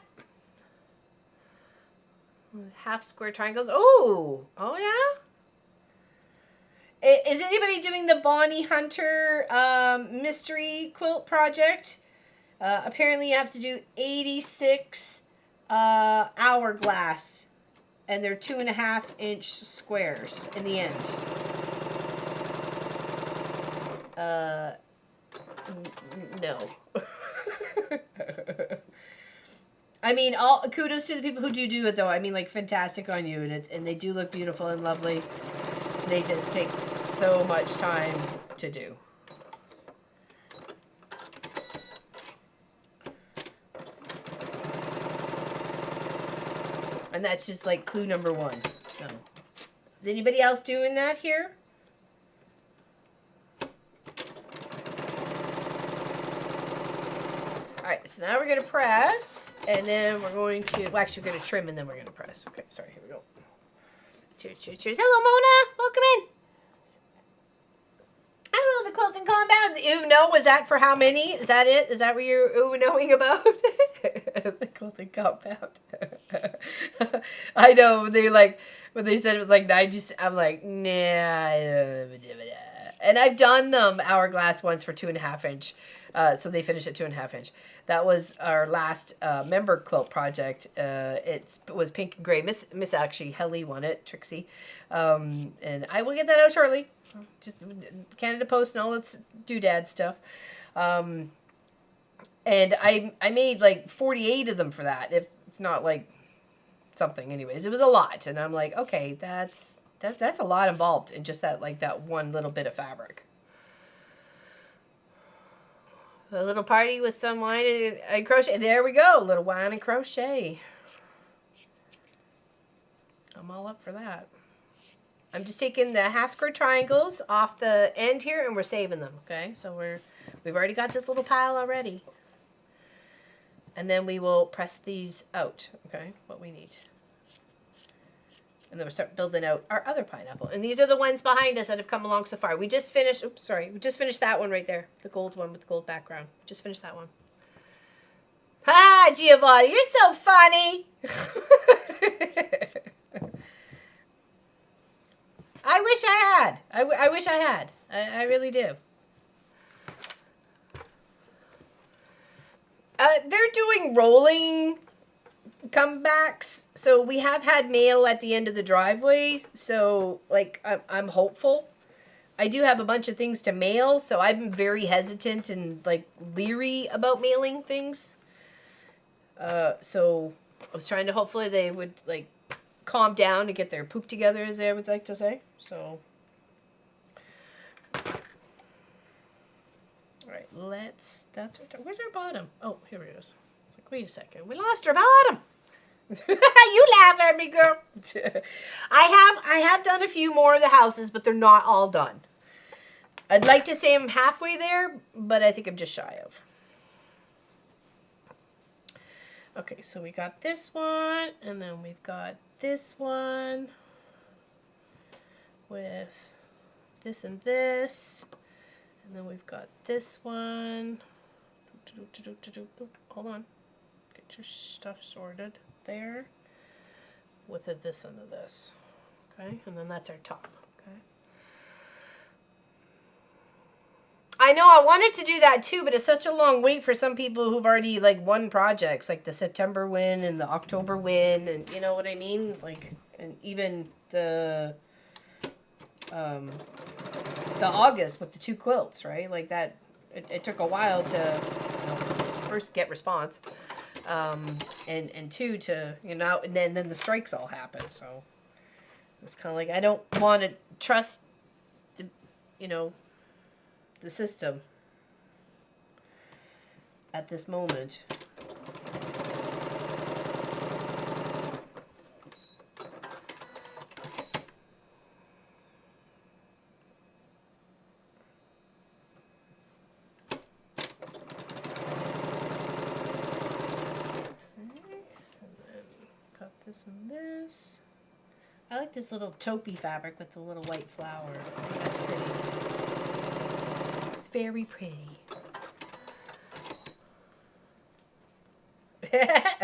Half square triangles. Oh yeah. Is anybody doing the Bonnie Hunter mystery quilt project? Apparently you have to do 86 hourglass. And they're 2.5-inch squares in the end. No. I mean, all kudos to the people who do it though. I mean, like, fantastic on you, and they do look beautiful and lovely. They just take so much time to do. And that's just like clue number 1. So, is anybody else doing that here? Alright, so now we're going to press, and then we're going to, well, actually we're going to trim, and then we're going to press. Okay, sorry, here we go. Cheers. Hello, Mona. Welcome in. Hello, the quilting compound. The no, was that for how many? Is that it? Is that what you're knowing about? The quilting compound. I know, they like, when they said it was like 90, I'm like, nah. And I've done them hourglass once for 2.5-inch. So they finished at 2.5-inch. That was our last member quilt project. It was pink and gray. Miss actually Helly won it, Trixie. And I will get that out shortly. Just Canada Post and all its doodad stuff. And I made like 48 of them for that, if not like something. Anyways, it was a lot, and I'm like, okay, that's a lot involved in just that, like, that one little bit of fabric. A little party with some wine and crochet. There we go, a little wine and crochet. I'm all up for that. I'm just taking the half square triangles off the end here, and we're saving them. Okay, so we've already got this little pile already. And then we will press these out, okay, what we need. And then we'll start building out our other pineapple. And these are the ones behind us that have come along so far. We just finished, oops, sorry, we just finished that one right there. The gold one with the gold background. Just finished that one. Ah, Giovanni, you're so funny. I wish I had. I wish I had. I really do. They're doing rolling comebacks, so we have had mail at the end of the driveway, so like I'm hopeful. I do have a bunch of things to mail, so I'm very hesitant and like leery about mailing things. So I was trying to, hopefully they would like calm down and get their poop together, as I would like to say. So alright, where's our bottom? Oh, here it is. It's like, wait a second, we lost our bottom. You laugh at me, girl. I have done a few more of the houses, but they're not all done. I'd like to say I'm halfway there, but I think I'm just shy of. Okay, so we got this one, and then we've got this one with this and this. And then we've got this one. Hold on. Get your stuff sorted there. With a this and a this. Okay, and then that's our top. Okay. I know I wanted to do that too, but it's such a long wait for some people who've already like won projects, like the September win and the October win, and you know what I mean? Like, and even the August with the 2 quilts, right? Like that, it took a while to, you know, first get response, and two to, you know, and then the strikes all happened. So it's kind of like, I don't want to trust the, you know, the system at this moment. This and this. I like this little taupey fabric with the little white flower. That's pretty. It's very pretty.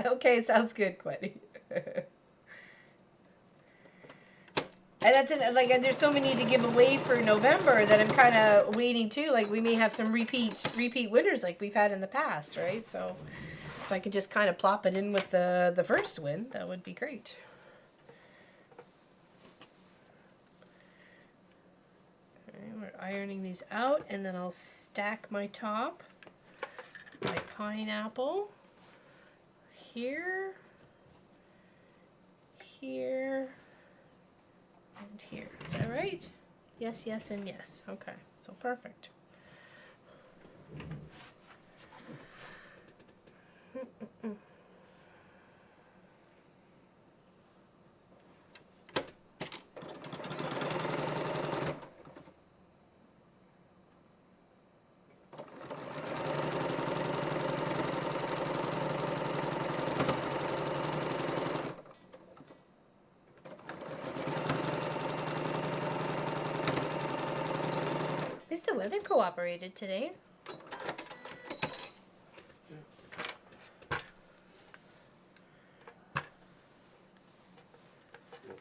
Okay, sounds good, Quenty. And that's it. Like, there's so many to give away for November that I'm kind of waiting too. Like, we may have some repeat winners like we've had in the past, right? So if I could just kind of plop it in with the first win, that would be great. Okay, we're ironing these out, and then I'll stack my top, my pineapple, here, here, and here. Is that right? Yes, yes, and yes. Okay, so perfect. Is the weather cooperated today?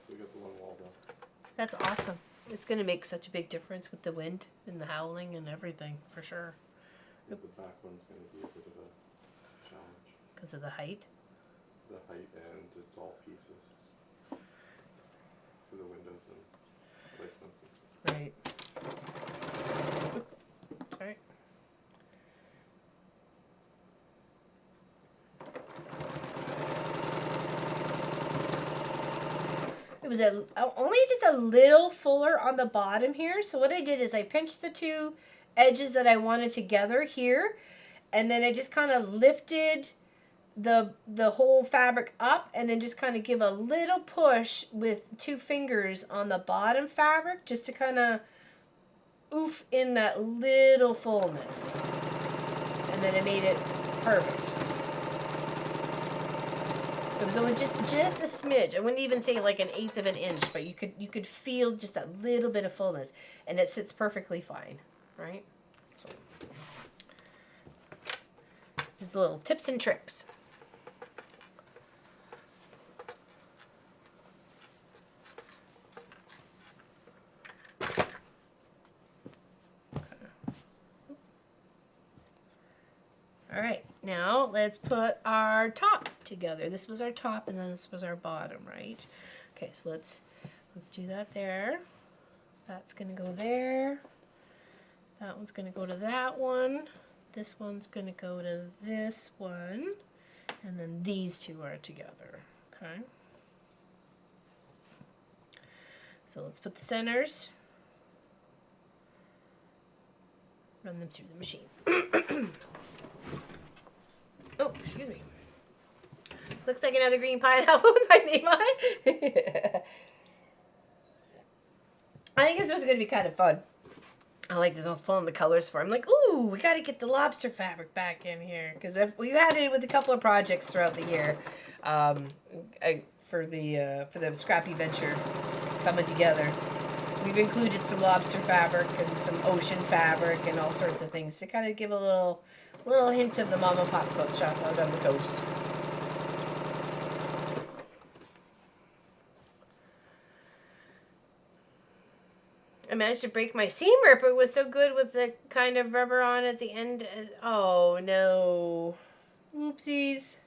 We got the one wall done. That's awesome. It's going to make such a big difference with the wind and the howling and everything, for sure. The back one's going to be a bit of a challenge. Because of the height? The height, and it's all pieces. For the windows and placements. Right. Sorry. was only just a little fuller on the bottom here. So what I did is I pinched the two edges that I wanted together here, and then I just kind of lifted the whole fabric up, and then just kind of give a little push with 2 fingers on the bottom fabric just to kind of oof in that little fullness, and then it made it perfect. It was only just a smidge. I wouldn't even say like 1/8 of an inch, but you could feel just that little bit of fullness, and it sits perfectly fine, right? So, just the little tips and tricks. All right, now let's put our top together. This was our top, and then this was our bottom, right? Okay, so let's do that there. That's gonna go there. That one's gonna go to that one. This one's gonna go to this one, and then these two are together. Okay. So let's put the centers. Run them through the machine. Oh, excuse me. Looks like another green pineapple with my name on it. I think this was going to be kind of fun. I like this. I was pulling the colors for. I'm like, ooh, we got to get the lobster fabric back in here, because we've had it with a couple of projects throughout the year, for the Scrappy Adventure coming together. We've included some lobster fabric and some ocean fabric and all sorts of things to kind of give a little hint of the mom and pop quilt shop out on the coast. I managed to break my seam ripper. It was so good with the kind of rubber on at the end. Oh no. Oopsies.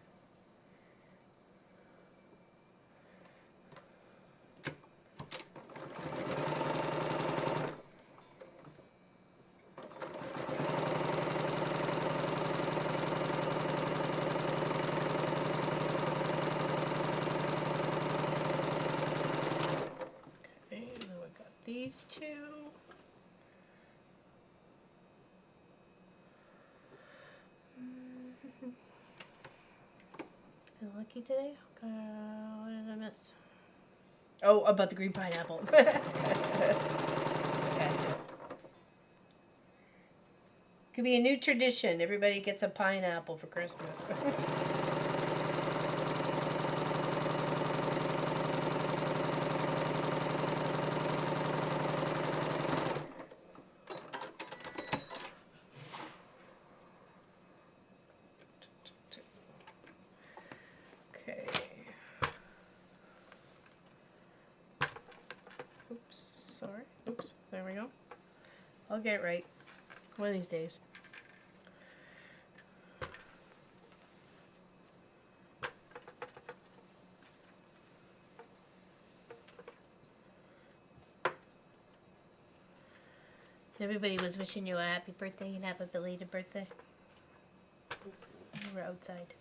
These two. Feel lucky today? What did I miss? Oh, about the green pineapple. Gotcha. Could be a new tradition. Everybody gets a pineapple for Christmas. There we go. I'll get it right one of these days. Everybody was wishing you a happy birthday and have a belated birthday. We're outside.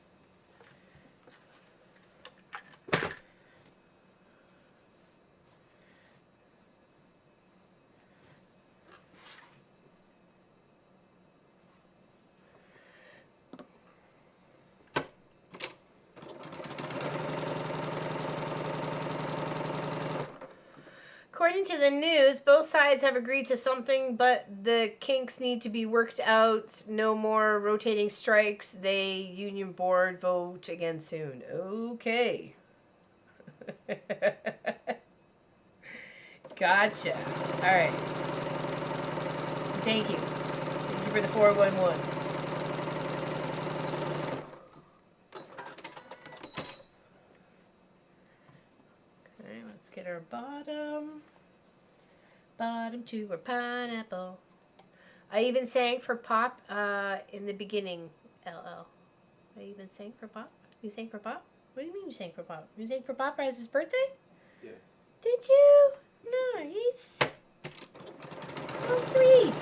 According to the news, both sides have agreed to something, but the kinks need to be worked out. No more rotating strikes. They, union board, vote again soon. Okay. Gotcha. All right. Thank you. Thank you for the 411. Okay, let's get our bottom. Bottom to our pineapple. I even sang for Pop in the beginning, LL. I even sang for Pop? You sang for Pop? What do you mean you sang for Pop? You sang for Pop as his birthday? Yes. Did you? Nice. Oh, sweet.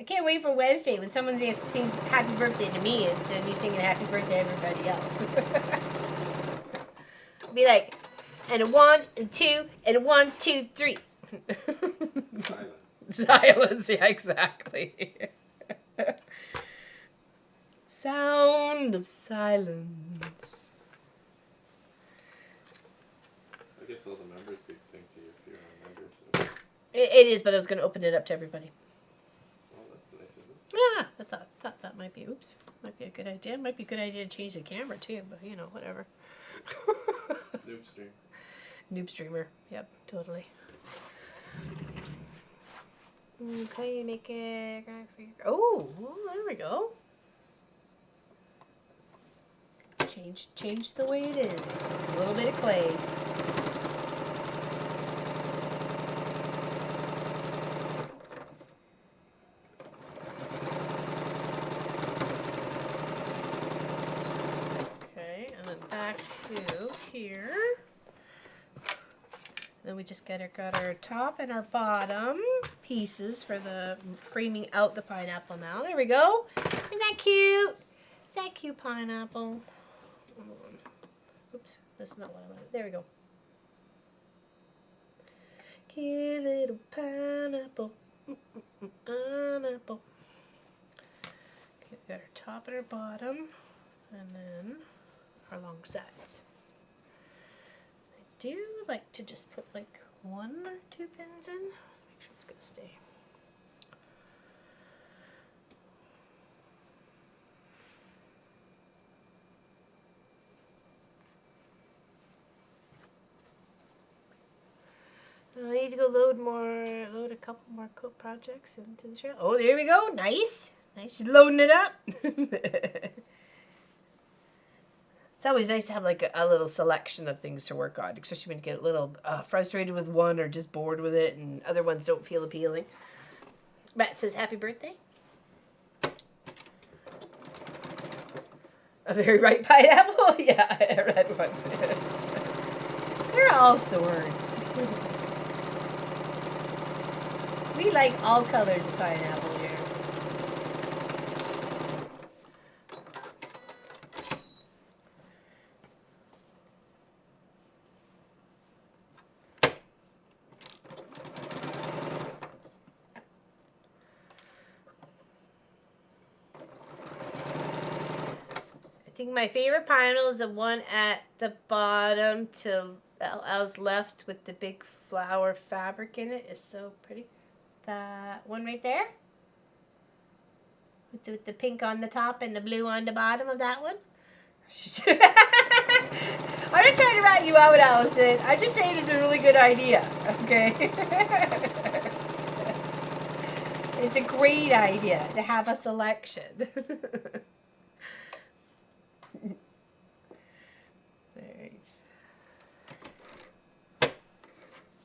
I can't wait for Wednesday when someone sings happy birthday to me instead of me singing happy birthday to everybody else. Be like, and a 1, and 2, and a 1, 2, 3. Silence. Silence, yeah, exactly. Sound of silence. I guess all the members could sing to you if you're a member. So. It is, but I was going to open it up to everybody. Well, that's nice of it. Yeah, I thought that might be, might be a good idea. Might be a good idea to change the camera too, but you know, whatever. Noob stream. Noob streamer. Yep, totally. Okay, make it. Oh, well, there we go. Change the way it is. A little bit of clay. Okay, and then back to here. Then we just got our top and our bottom pieces for the framing out the pineapple now. There we go. Isn't that cute? Is that cute, pineapple? Oops, that's not what I wanted. There we go. Cute little pineapple. Pineapple. Okay, we got our top and our bottom, and then our long sides. I do like to just put like 1 or 2 pins in. Make sure it's gonna stay. I need to go load a couple more quilt projects into the trail. Oh, there we go. Nice. Nice. She's loading it up. It's always nice to have like a little selection of things to work on, especially when you get a little frustrated with one or just bored with it and other ones don't feel appealing. Matt says, happy birthday. A very ripe pineapple? Yeah, a red one. There are all sorts. We like all colors of pineapple here. I think my favorite pineapple is the one at the bottom to I was left with the big flower fabric in it. It's so pretty. That one right there with the pink on the top and the blue on the bottom of that one. I'm not trying to rat you out, Allison. I'm just saying it's a really good idea, okay? It's a great idea to have a selection. Right. Let's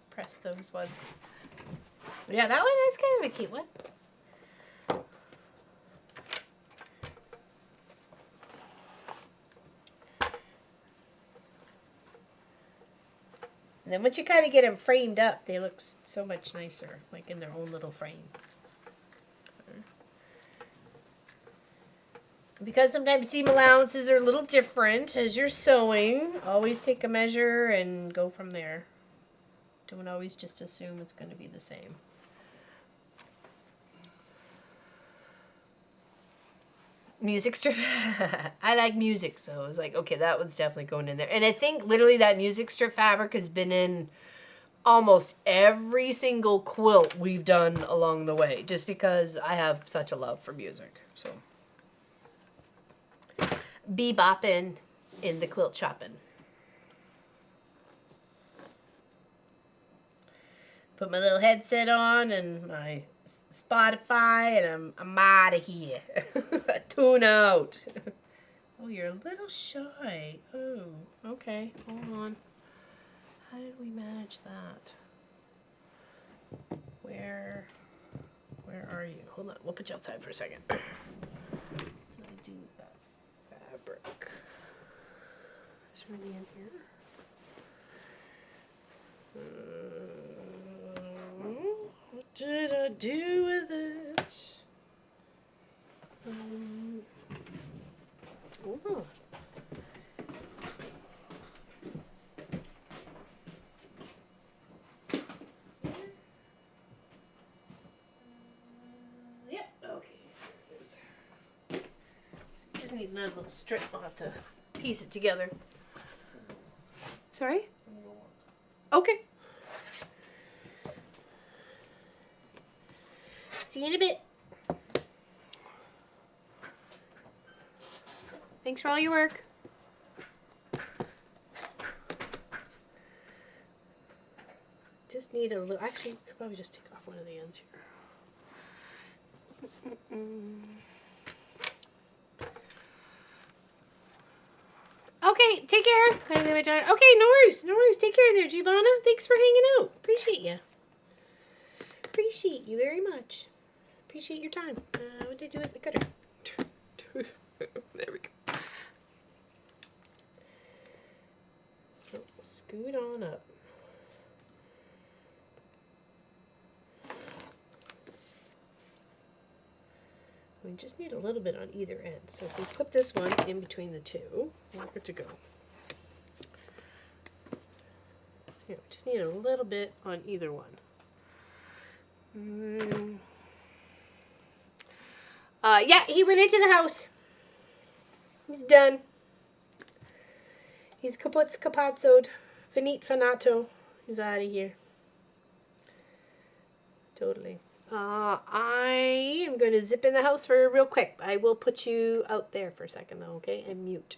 press those ones. Yeah, that one is kind of a cute one. And then once you kind of get them framed up, they look so much nicer, like in their own little frame. Because sometimes seam allowances are a little different as you're sewing, always take a measure and go from there. Don't always just assume it's going to be the same. Music strip. I like music, so I was like, okay, that one's definitely going in there. And I think literally that music strip fabric has been in almost every single quilt we've done along the way, just because I have such a love for music. So bebopping in the quilt shopping. Put my little headset on and my Spotify, and I'm out of here. Tune out. Oh, you're a little shy. Oh, okay. Hold on. How did we manage that? Where are you? Hold on. We'll put you outside for a second. So I do that fabric. Is there any in here? What did I do with it? need another little strip. I'll have to piece it together. Sorry? Okay. See you in a bit. Thanks for all your work. Just need a little, actually, we could probably just take off one of the ends here. Okay, take care. Okay, no worries, no worries. Take care there, Giovanna. Thanks for hanging out. Appreciate you. Appreciate you very much. Appreciate your time. What did I do with the cutter? There we go. Oh, scoot on up. We just need a little bit on either end. So if we put this one in between the two, we're good to go. Here, we just need a little bit on either one. Yeah, he went into the house. He's done. He's kaputz kapazzoed. Finite fanato. He's out of here. Totally. I am going to zip in the house for real quick. I will put you out there for a second though, okay? And mute.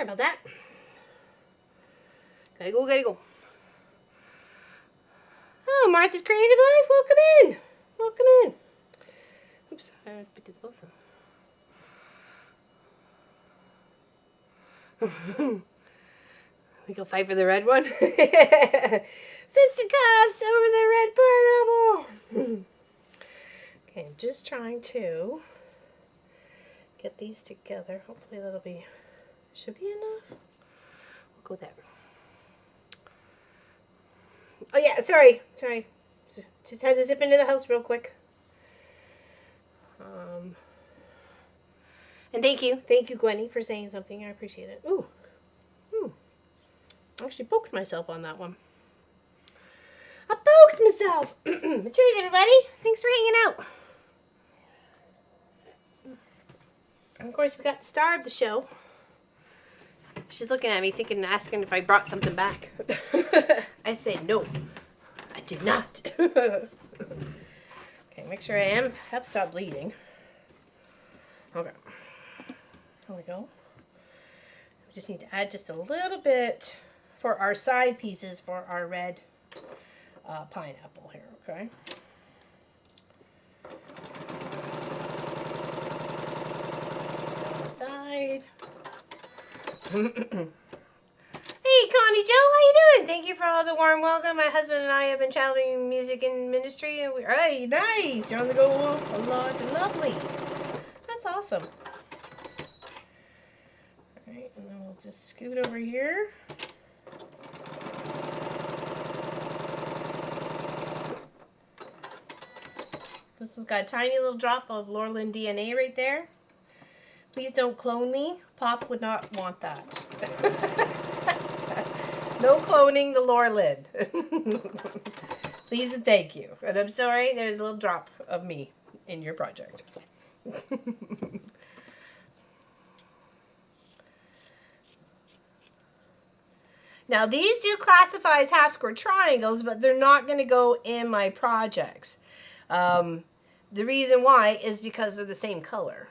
Sorry about that. Gotta go, gotta go. Oh, Martha's Creative Life, welcome in. Welcome in. Oops, I did both of them. I think I'll fight for the red one. Fisticuffs over the red pineapple. Okay, I'm just trying to get these together. Hopefully that'll be, should be enough. We'll go there. Oh yeah, sorry. Just had to zip into the house real quick. And thank you, Gwenny, for saying something. I appreciate it. Ooh. I actually poked myself on that one. I poked myself. Cheers, everybody. Thanks for hanging out. And of course, we got the star of the show. She's looking at me, asking if I brought something back. I said no, I did not. Okay, make sure I have stopped bleeding. Okay, there we go. We just need to add just a little bit for our side pieces for our red pineapple here, okay? On the side. Hey, Connie Joe, how you doing? Thank you for all the warm welcome. My husband and I have been traveling music and ministry, and hey, nice! You're on the go a lot. Lovely. That's awesome. All right, and then we'll just scoot over here. This one's got a tiny little drop of Laurelyn DNA right there. Please don't clone me. Pop would not want that. No cloning the Laurelyn. Please and thank you. And I'm sorry, there's a little drop of me in your project. Now these do classify as half square triangles, but they're not going to go in my projects. The reason why is because they're the same color,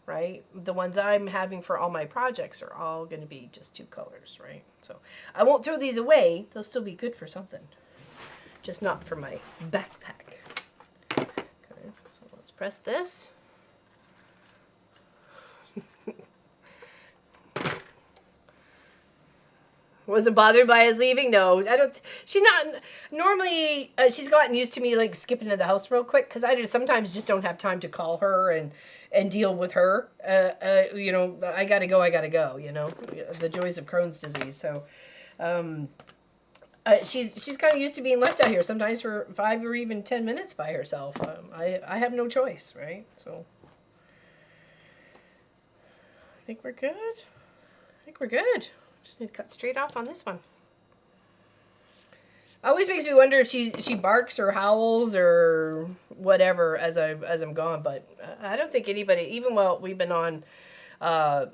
right? The ones I'm having for all my projects are all going to be just two colors, right? So I won't throw these away. They'll still be good for something, just not for my backpack. Okay, so let's press this. Wasn't bothered by us leaving? No, I don't. She's not. Normally, she's gotten used to me like skipping to the house real quick because I sometimes just don't have time to call her and deal with her. You know, I gotta go. You know, the joys of Crohn's disease. So, she's kind of used to being left out here sometimes for 5 or even 10 minutes by herself. I have no choice, right? So, I think we're good. Just need to cut straight off on this one. Always makes me wonder if she barks or howls or whatever as I'm gone, but I don't think anybody, even while we've been on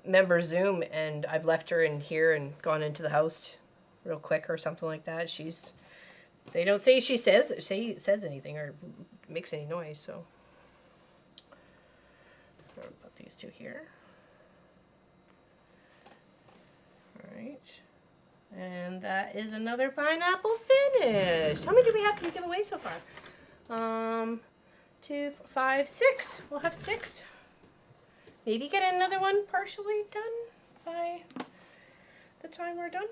member Zoom and I've left her in here and gone into the house real quick or something like that, they don't say she says anything or makes any noise, so I'm gonna put these two here. Alright, and that is another pineapple finished. How many do we have to give away so far? 2, 5, 6. We'll have 6. Maybe get another one partially done by the time we're done.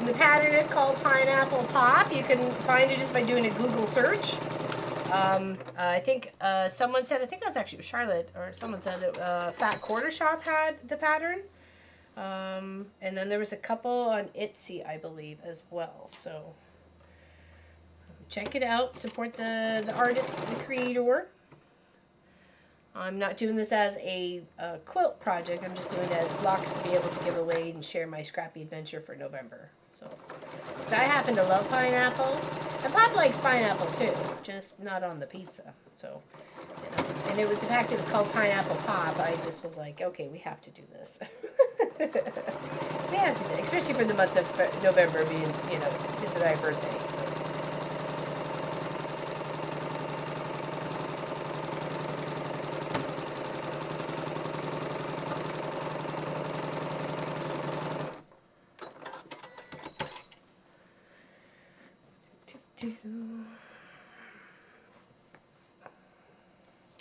The pattern is called Pineapple Pop. You can find it just by doing a Google search. I think someone said, I think that was actually Charlotte, or someone said Fat Quarter Shop had the pattern. And then there was a couple on Etsy, I believe, as well. So check it out. Support the artist, the creator. I'm not doing this as a quilt project. I'm just doing it as blocks to be able to give away and share my Scrappy Adventure for November. So, 'cause I happen to love pineapple, and Pop likes pineapple too, just not on the pizza. So, you know, and it was the fact it was called Pineapple Pop. I just was like, okay, we have to do this. We have to do it, especially for the month of November being, you know, his and my birthday. So.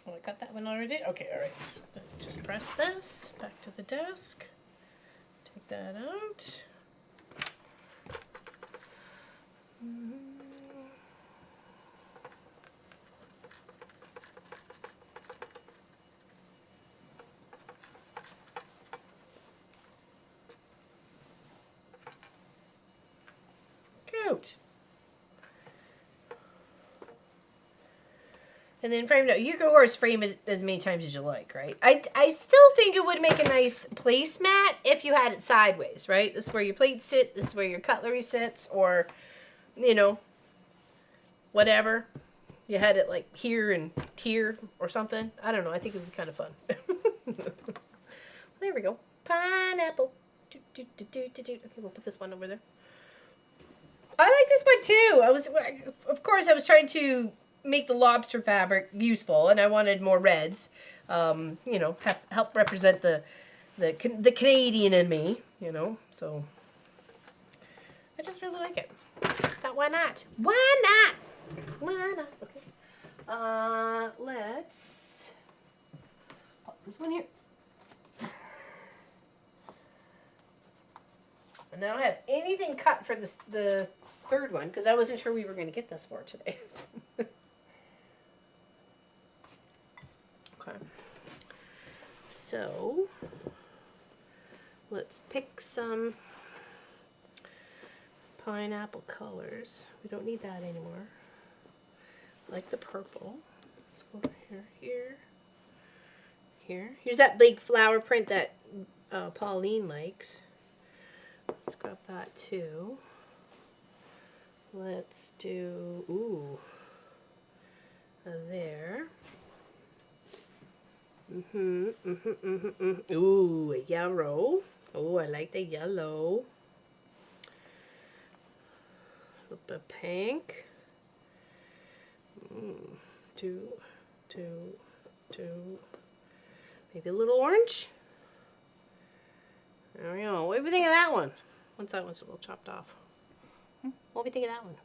Oh, I got that one already? Okay, alright. Just press this, back to the desk. Take that out. Cute. And then frame it out. You can, of course, frame it as many times as you like, right? I still think it would make a nice placemat if you had it sideways, right? This is where your plates sit. This is where your cutlery sits, or, you know, whatever. You had it like here and here or something. I don't know. I think it would be kind of fun. There we go. Pineapple. Okay, we'll put this one over there. I like this one too. Of course, I was trying to make the lobster fabric useful, and I wanted more reds. You know, help represent the Canadian in me. You know, so I just really like it. Thought, why not? Why not? Why not? Okay. Let's pop this one here. And I don't have anything cut for the third one because I wasn't sure we were going to get this far today. Okay. So let's pick some pineapple colors. We don't need that anymore. I like the purple. Let's go over here. Here's that big flower print that Pauline likes. Let's grab that too. Let's do, ooh, there. Ooh, a yellow. Oh, I like the yellow. A little bit of pink. Two. Maybe a little orange. There we go. What do we think of that one? Once that one's a little chopped off. What do we think of that one?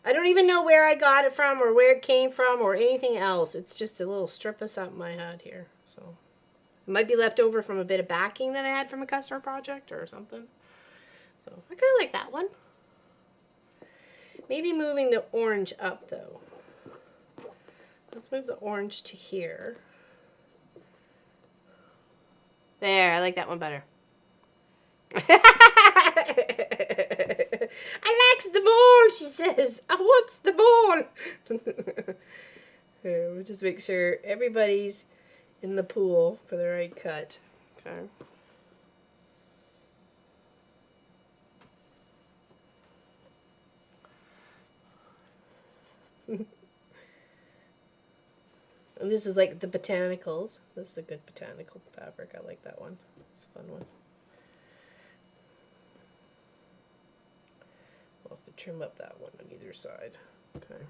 I don't even know where I got it from or where it came from or anything else. It's just a little strip of something I had here. So it might be left over from a bit of backing that I had from a customer project or something. So I kind of like that one. Maybe moving the orange up though. Let's move the orange to here. There, I like that one better. I likes the ball, she says. I wants the ball. Here, we'll just make sure everybody's in the pool for the right cut. Okay. And this is like the botanicals. This is a good botanical fabric. I like that one. It's a fun one. We'll have to trim up that one on either side. Okay.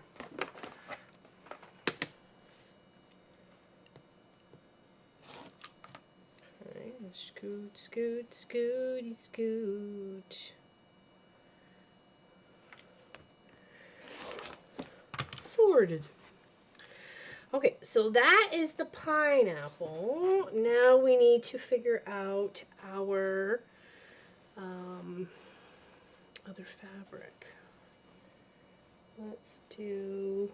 Okay, scoot, scoot, scooty, scoot. Sorted. Okay, so that is the pineapple. Now we need to figure out our other fabric. Let's do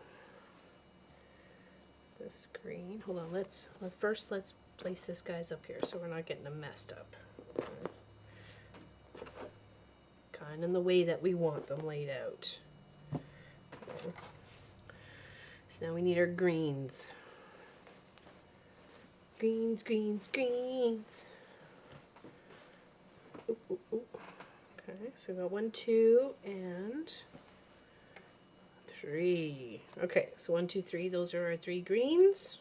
this green. Hold on, let's first place this guys up here so we're not getting them messed up. Kind of in the way that we want them laid out. Okay. So now we need our greens. Greens, greens, greens. Ooh, ooh, ooh. Okay, so we got 1, 2, and 3. Okay, so 1, 2, 3. Those are our 3 greens.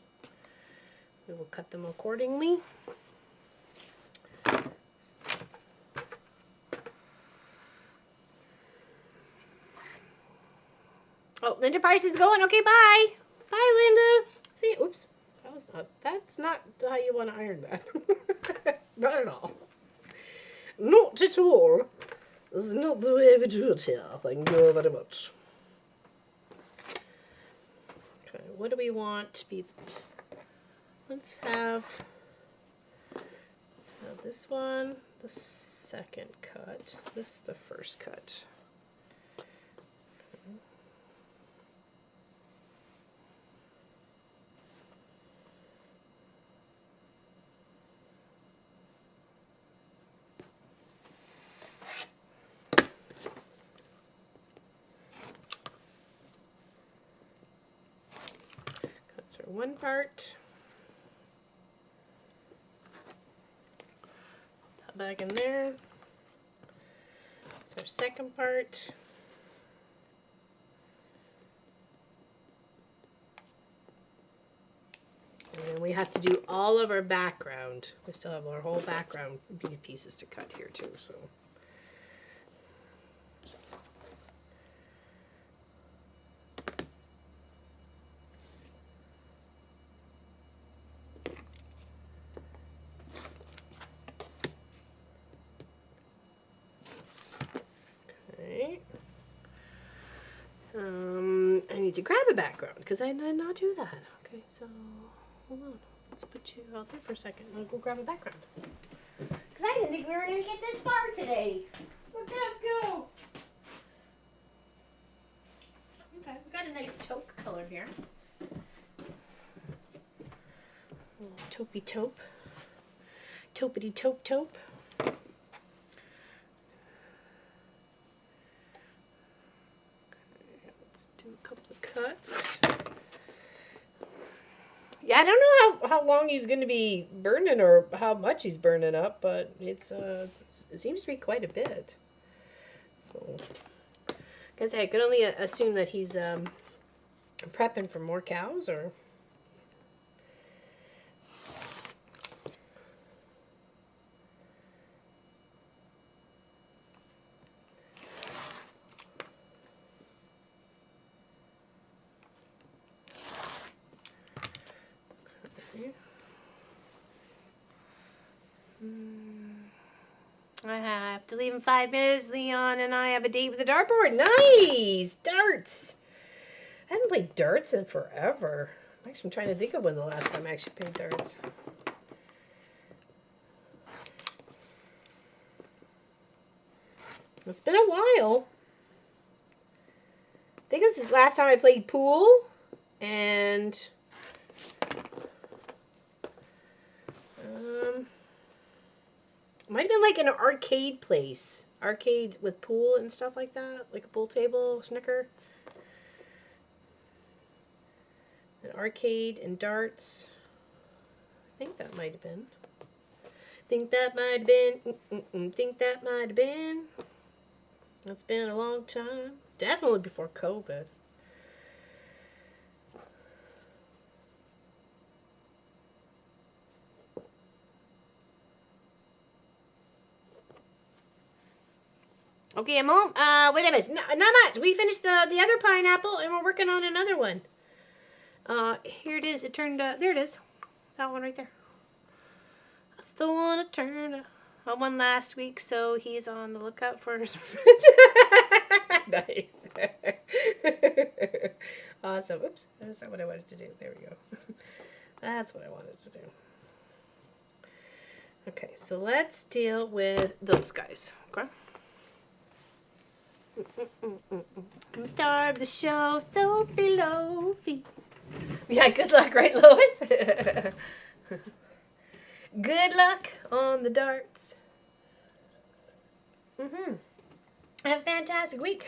We will cut them accordingly. Oh, Linda Price is going. Okay, bye. Bye, Linda. See, oops. That's not how you want to iron that. Not at all. Not at all. This is not the way we do it here. Thank you very much. Okay, what do we want to be? Let's have this one, the second cut. This the first cut. Cuts are one part. Put that back in there. That's our second part. And then we have to do all of our background. We still have our whole background pieces to cut here too, so. Okay. I need to grab a background because I did not do that. Okay, so hold on. Let's put you out there for a second. I'll go grab a background. Because I didn't think we were going to get this far today. Look at us go. Okay, we got a nice taupe color here. A little taupey taupe. Taupity taupe taupe. A couple of cuts. Yeah, I don't know how long he's going to be burning or how much he's burning up, but it seems to be quite a bit. So, guess I can only assume that he's prepping for more cows, or. I have to leave in 5 minutes. Leon and I have a date with the dartboard. Nice! Darts! I haven't played darts in forever. Actually, I'm trying to think of when the last time I actually played darts. It's been a while. I think it was the last time I played pool. And might have been like an arcade place. Arcade with pool and stuff like that. Like a pool table, snooker. An arcade and darts. I think that might have been. Think that might have been. Think that might have been. That's been a long time. Definitely before COVID. Okay, I'm home. Wait a minute. No, not much. We finished the other pineapple, and we're working on another one. Here it is. It turned, there it is. That one right there. That's the one it turned. I won last week, so he's on the lookout for his revenge. Nice. Awesome. Oops. That's not what I wanted to do. There we go. That's what I wanted to do. Okay, so let's deal with those guys. Okay. The star of the show, Sophie Lofi. Yeah, good luck, right, Lois? Good luck on the darts. Have a fantastic week.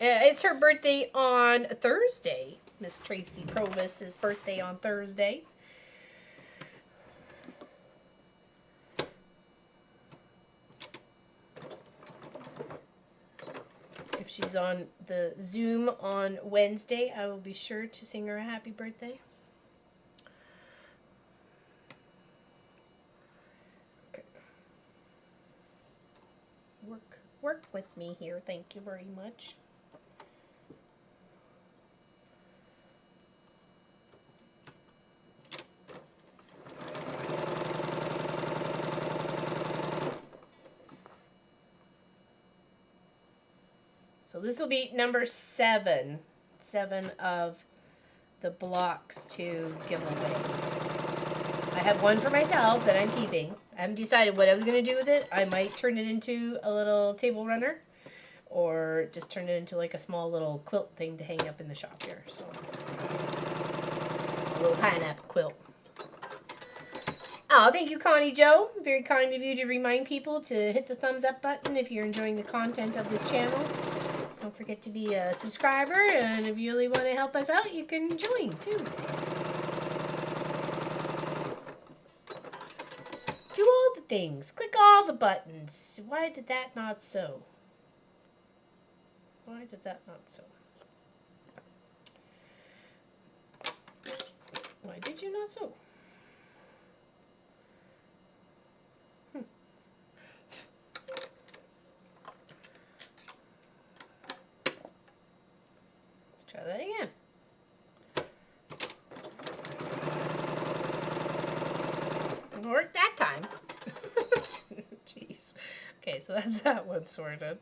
It's her birthday on Thursday. Miss Tracy Provost's birthday on Thursday. If she's on the Zoom on Wednesday, I will be sure to sing her a happy birthday. Okay. Work with me here. Thank you very much. So this will be number 7. 7 of the blocks to give away. I have one for myself that I'm keeping. I haven't decided what I was going to do with it. I might turn it into a little table runner, or just turn it into like a small little quilt thing to hang up in the shop here. So, a little pineapple quilt. Oh, thank you, Connie Joe. Very kind of you to remind people to hit the thumbs up button if you're enjoying the content of this channel. Don't forget to be a subscriber, and if you really want to help us out, you can join too. Do all the things. Click all the buttons. Why did that not so? Why did that not so? Why did you not so? Try that again. It worked that time. Jeez. Okay, so that's that one sorted.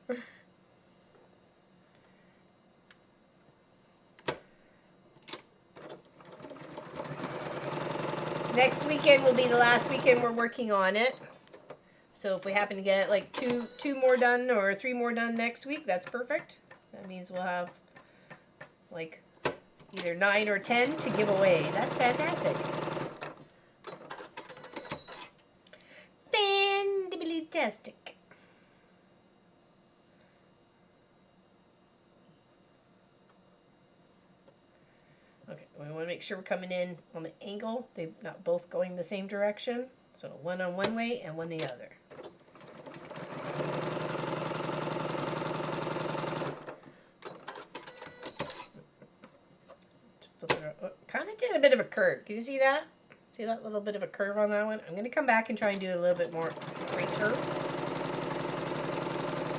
Next weekend will be the last weekend we're working on it. So if we happen to get like two more done or 3 more done next week, that's perfect. That means we'll have like either 9 or 10 to give away. That's fantastic. Fantastic. Okay, we want to make sure we're coming in on the angle. They're not both going the same direction. So one on one way and one the other. Kind of did a bit of a curve. Can you see that? See that little bit of a curve on that one? I'm going to come back and try and do a little bit more straighter.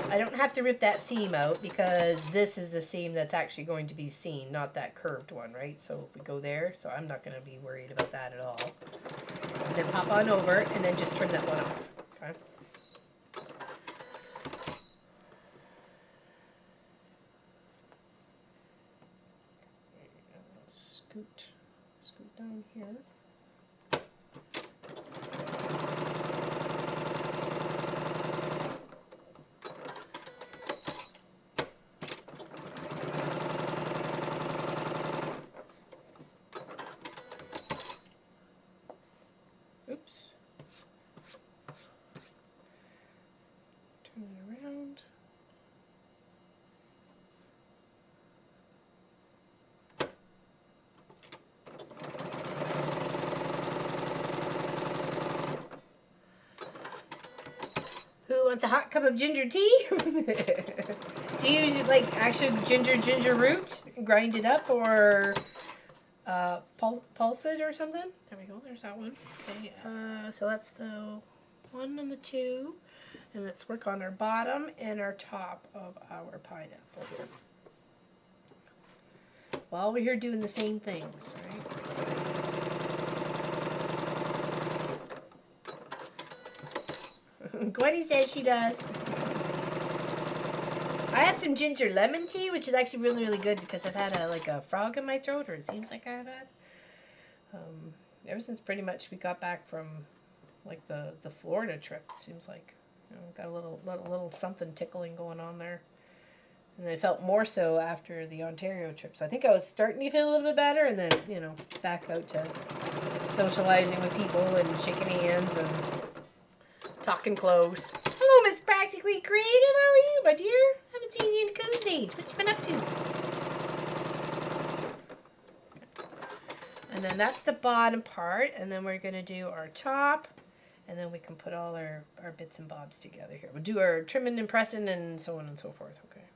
I don't have to rip that seam out because this is the seam that's actually going to be seen, not that curved one, right? So if we go there, so I'm not going to be worried about that at all. And then pop on over and then just trim that one off. Okay. Scoot down here. Oops. Turn it around. Who wants a hot cup of ginger tea? Do you use like actual ginger root and grind it up, or pulse it or something? There we go. There's that one. Okay. So that's the 1 and the 2, and let's work on our bottom and our top of our pineapple here. While we're here doing the same things, right? So. Gwenny says she does. I have some ginger lemon tea, which is actually really, really good because I've had a frog in my throat, or it seems like I've had. Ever since pretty much we got back from like the Florida trip, it seems like, you know, got a little something tickling going on there. And then it felt more so after the Ontario trip. So I think I was starting to feel a little bit better, and then, you know, back out to socializing with people and shaking hands and talking close. Hello, Miss Practically Creative. How are you, my dear? Haven't seen you in a coon's age. What you been up to? And then that's the bottom part, and then we're going to do our top, and then we can put all our bits and bobs together here. We'll do our trimming and pressing and so on and so forth, okay?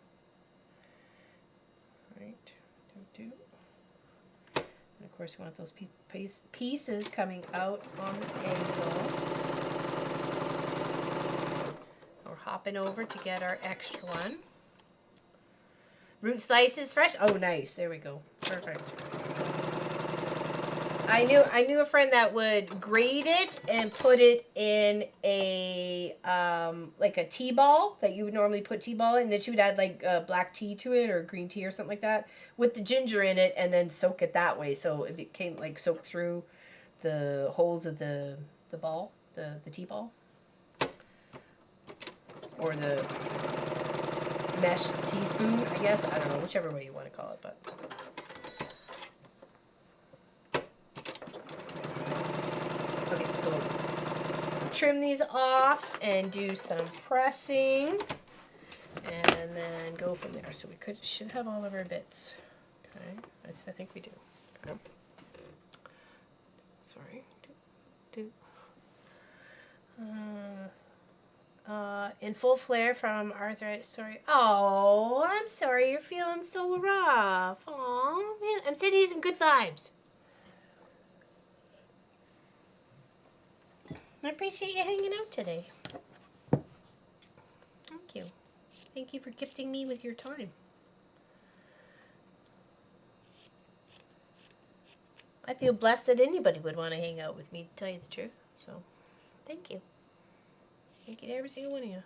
Of course, we want those pieces coming out on the angle. We're hopping over to get our extra one. Root slices fresh. Oh, nice. There we go. Perfect. I knew a friend that would grate it and put it in a like a tea ball that you would normally put tea ball in. Then she would add like black tea to it or green tea or something like that with the ginger in it, and then soak it that way. So it became like soaked through the holes of the ball, the tea ball, or the mesh teaspoon, I guess. I don't know, whichever way you want to call it, but. Okay, so trim these off and do some pressing, and then go from there. So we should have all of our bits. Okay, I think we do. Okay. Sorry. In full flare from Arthritis. Sorry. Oh, I'm sorry. You're feeling so rough. Oh, I'm sending you some good vibes. I appreciate you hanging out today. Thank you. Thank you for gifting me with your time. I feel blessed that anybody would want to hang out with me, to tell you the truth. So, thank you. Thank you to every single one of you.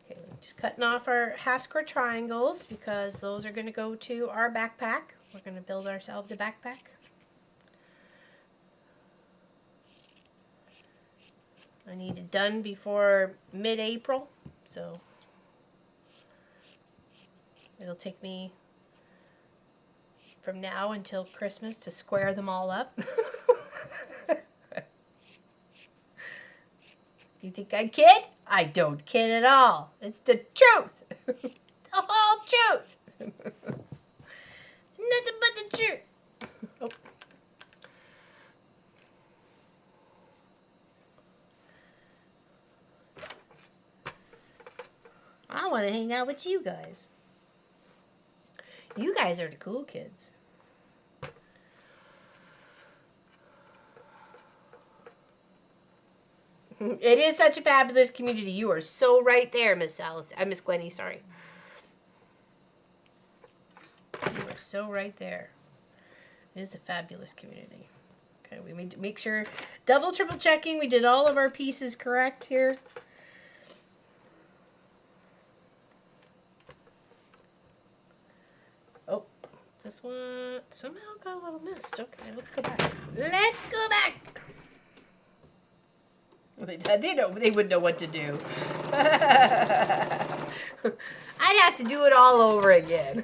Okay, we're just cutting off our half square triangles because those are going to go to our backpack. We're going to build ourselves a backpack. I need it done before mid-April, so it'll take me from now until Christmas to square them all up. You think I kid? I don't kid at all. It's the truth. The whole truth. Nothing but the truth. Oh. I want to hang out with you guys. You guys are the cool kids. It is such a fabulous community. You are so right there, Miss Alice. Miss Gwenny, sorry. You are so right there. It is a fabulous community. Okay, we need to make sure, double, triple checking. We did all of our pieces correct here. Oh, this one somehow got a little missed. Okay, let's go back. Let's go back. They wouldn't know what to do. I'd have to do it all over again.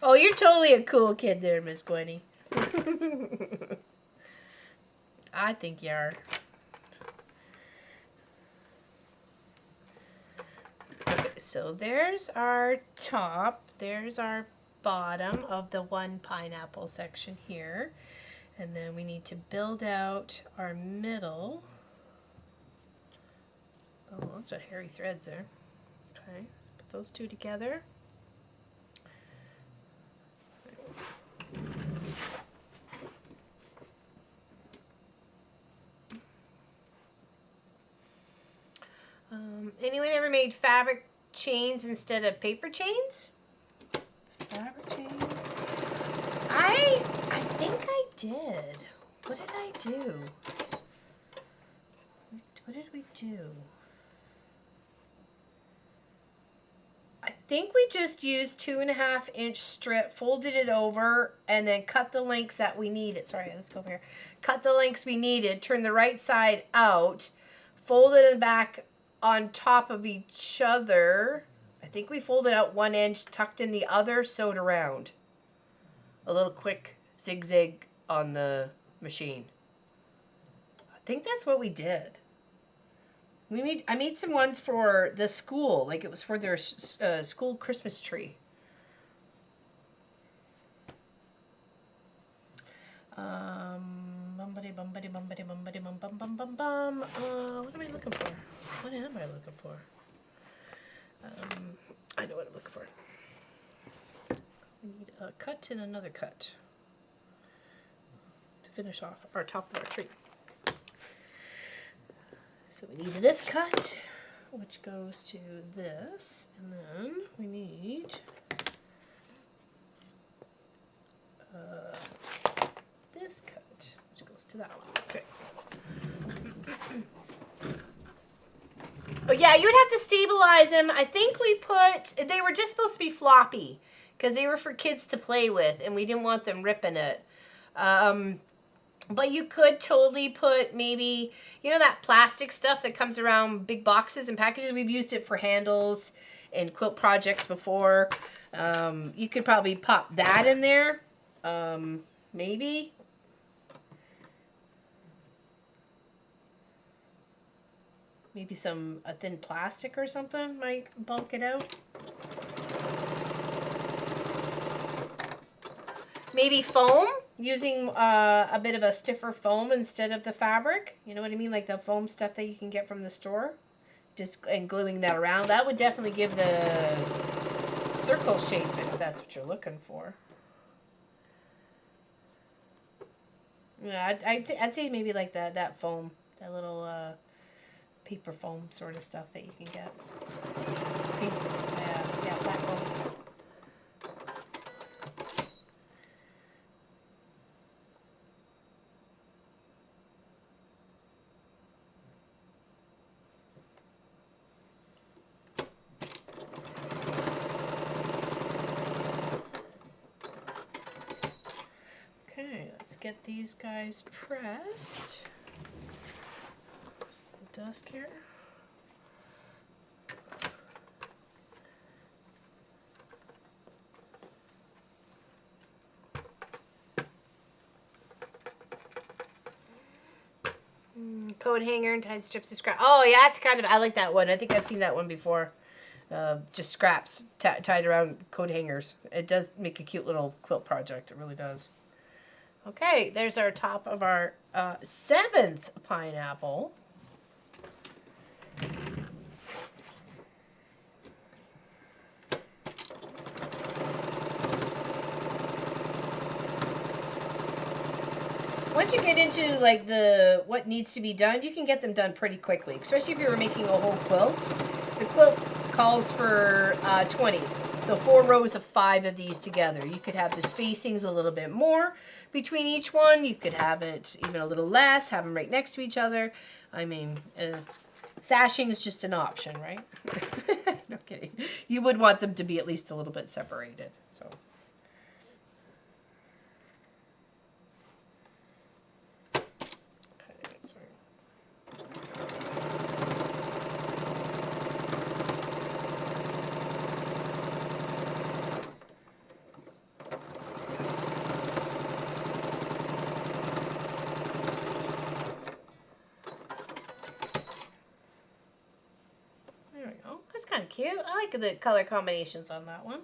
Oh, you're totally a cool kid there, Miss Gwenny. I think you are. Okay, so there's our top. There's our bottom of the one pineapple section here. And then we need to build out our middle. Oh, lots of hairy threads there. Okay, let's put those two together. Anyone ever made fabric chains instead of paper chains? Fabric chains? I think I did. What did I do? What did we do? I think we just used 2.5-inch strip, folded it over, and then cut the lengths that we needed. Sorry, let's go over here. Cut the lengths we needed, turn the right side out, folded it back on top of each other. I think we folded out 1 inch, tucked in the other, sewed around. A little quick zigzag on the machine. I think that's what we did. I made some ones for the school, like it was for their school Christmas tree. Bumbity bumbity bumbity bumbity bum bum bum bum bum. What am I looking for? What am I looking for? I know what I'm looking for. We need a cut and another cut to finish off our top of our tree. So we need this cut, which goes to this, and then we need this cut, which goes to that one. Okay. Oh yeah, you would have to stabilize them. I think they were just supposed to be floppy because they were for kids to play with, and we didn't want them ripping it. But you could totally put maybe, you know, that plastic stuff that comes around big boxes and packages. We've used it for handles and quilt projects before. You could probably pop that in there, maybe. Maybe a thin plastic or something might bulk it out. Maybe foam, using a bit of a stiffer foam instead of the fabric. You know what I mean? Like the foam stuff that you can get from the store. And gluing that around. That would definitely give the circle shape if that's what you're looking for. Yeah, I'd say maybe like that foam. That little paper foam sort of stuff that you can get. Yeah, flat foam. Okay, let's get these guys pressed. Just the dusk here. Coat hanger and tied strips of scrap. Oh yeah, that's kind of, I like that one. I think I've seen that one before. Just scraps tied around coat hangers. It does make a cute little quilt project. It really does. Okay, there's our top of our 7th pineapple. Once you get into like what needs to be done, you can get them done pretty quickly, especially if you were making a whole quilt. The quilt calls for 20, so 4 rows of 5 of these together. You could have the spacings a little bit more between each one. You could have it even a little less, have them right next to each other. I mean, sashing is just an option, right? No kidding. You would want them to be at least a little bit separated. So. Kind of cute. I like the color combinations on that one.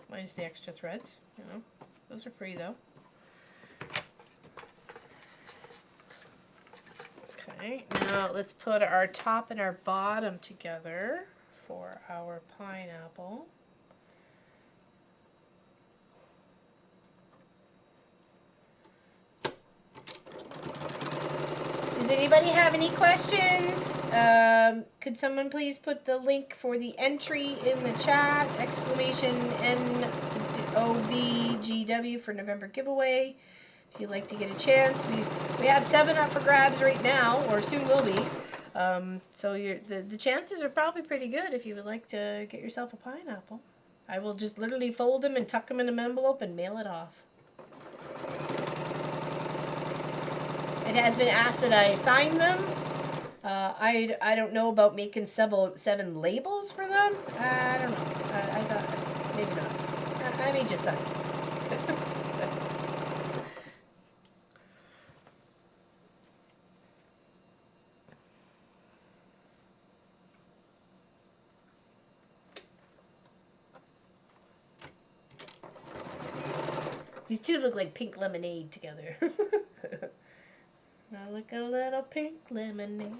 Minus the extra threads, you know. Those are free though. Okay, now let's put our top and our bottom together for our pineapple. Does anybody have any questions? Could someone please put the link for the entry in the chat? Exclamation NOVGW for November giveaway. If you'd like to get a chance, we have 7 up for grabs right now, or soon will be. So the chances are probably pretty good if you would like to get yourself a pineapple. I will just literally fold them and tuck them in an envelope and mail it off. It has been asked that I sign them. I don't know about making 7 labels for them. I don't know. I thought maybe not. I may just sign. These two look like pink lemonade together. I like a little pink lemonade.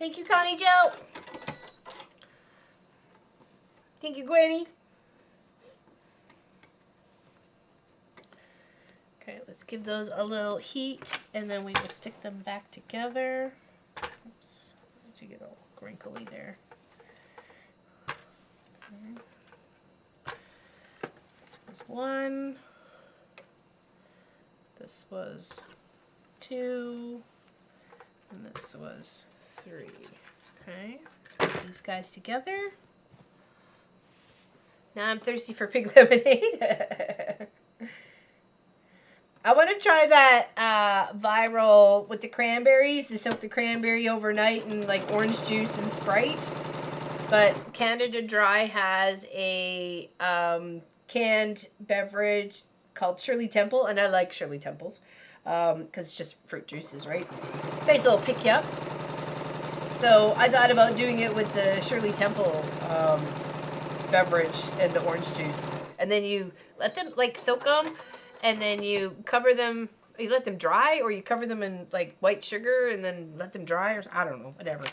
Thank you, Connie Joe. Thank you, Gwenny. Okay, let's give those a little heat, and then we will stick them back together. Oops, did you get all crinkly there? Okay. This was 1. This was 2. And this was 3. Okay, let's put these guys together. Now I'm thirsty for pig lemonade. I want to try that viral with the cranberries. They soak the cranberry overnight in like orange juice and Sprite. But Canada Dry has a canned beverage called Shirley Temple, and I like Shirley Temples because it's just fruit juices, right? Nice little pick you up. So I thought about doing it with the Shirley Temple beverage and the orange juice, and then you let them like soak them. And then you cover them, you let them dry, or you cover them in like white sugar and then let them dry, or I don't know, whatever.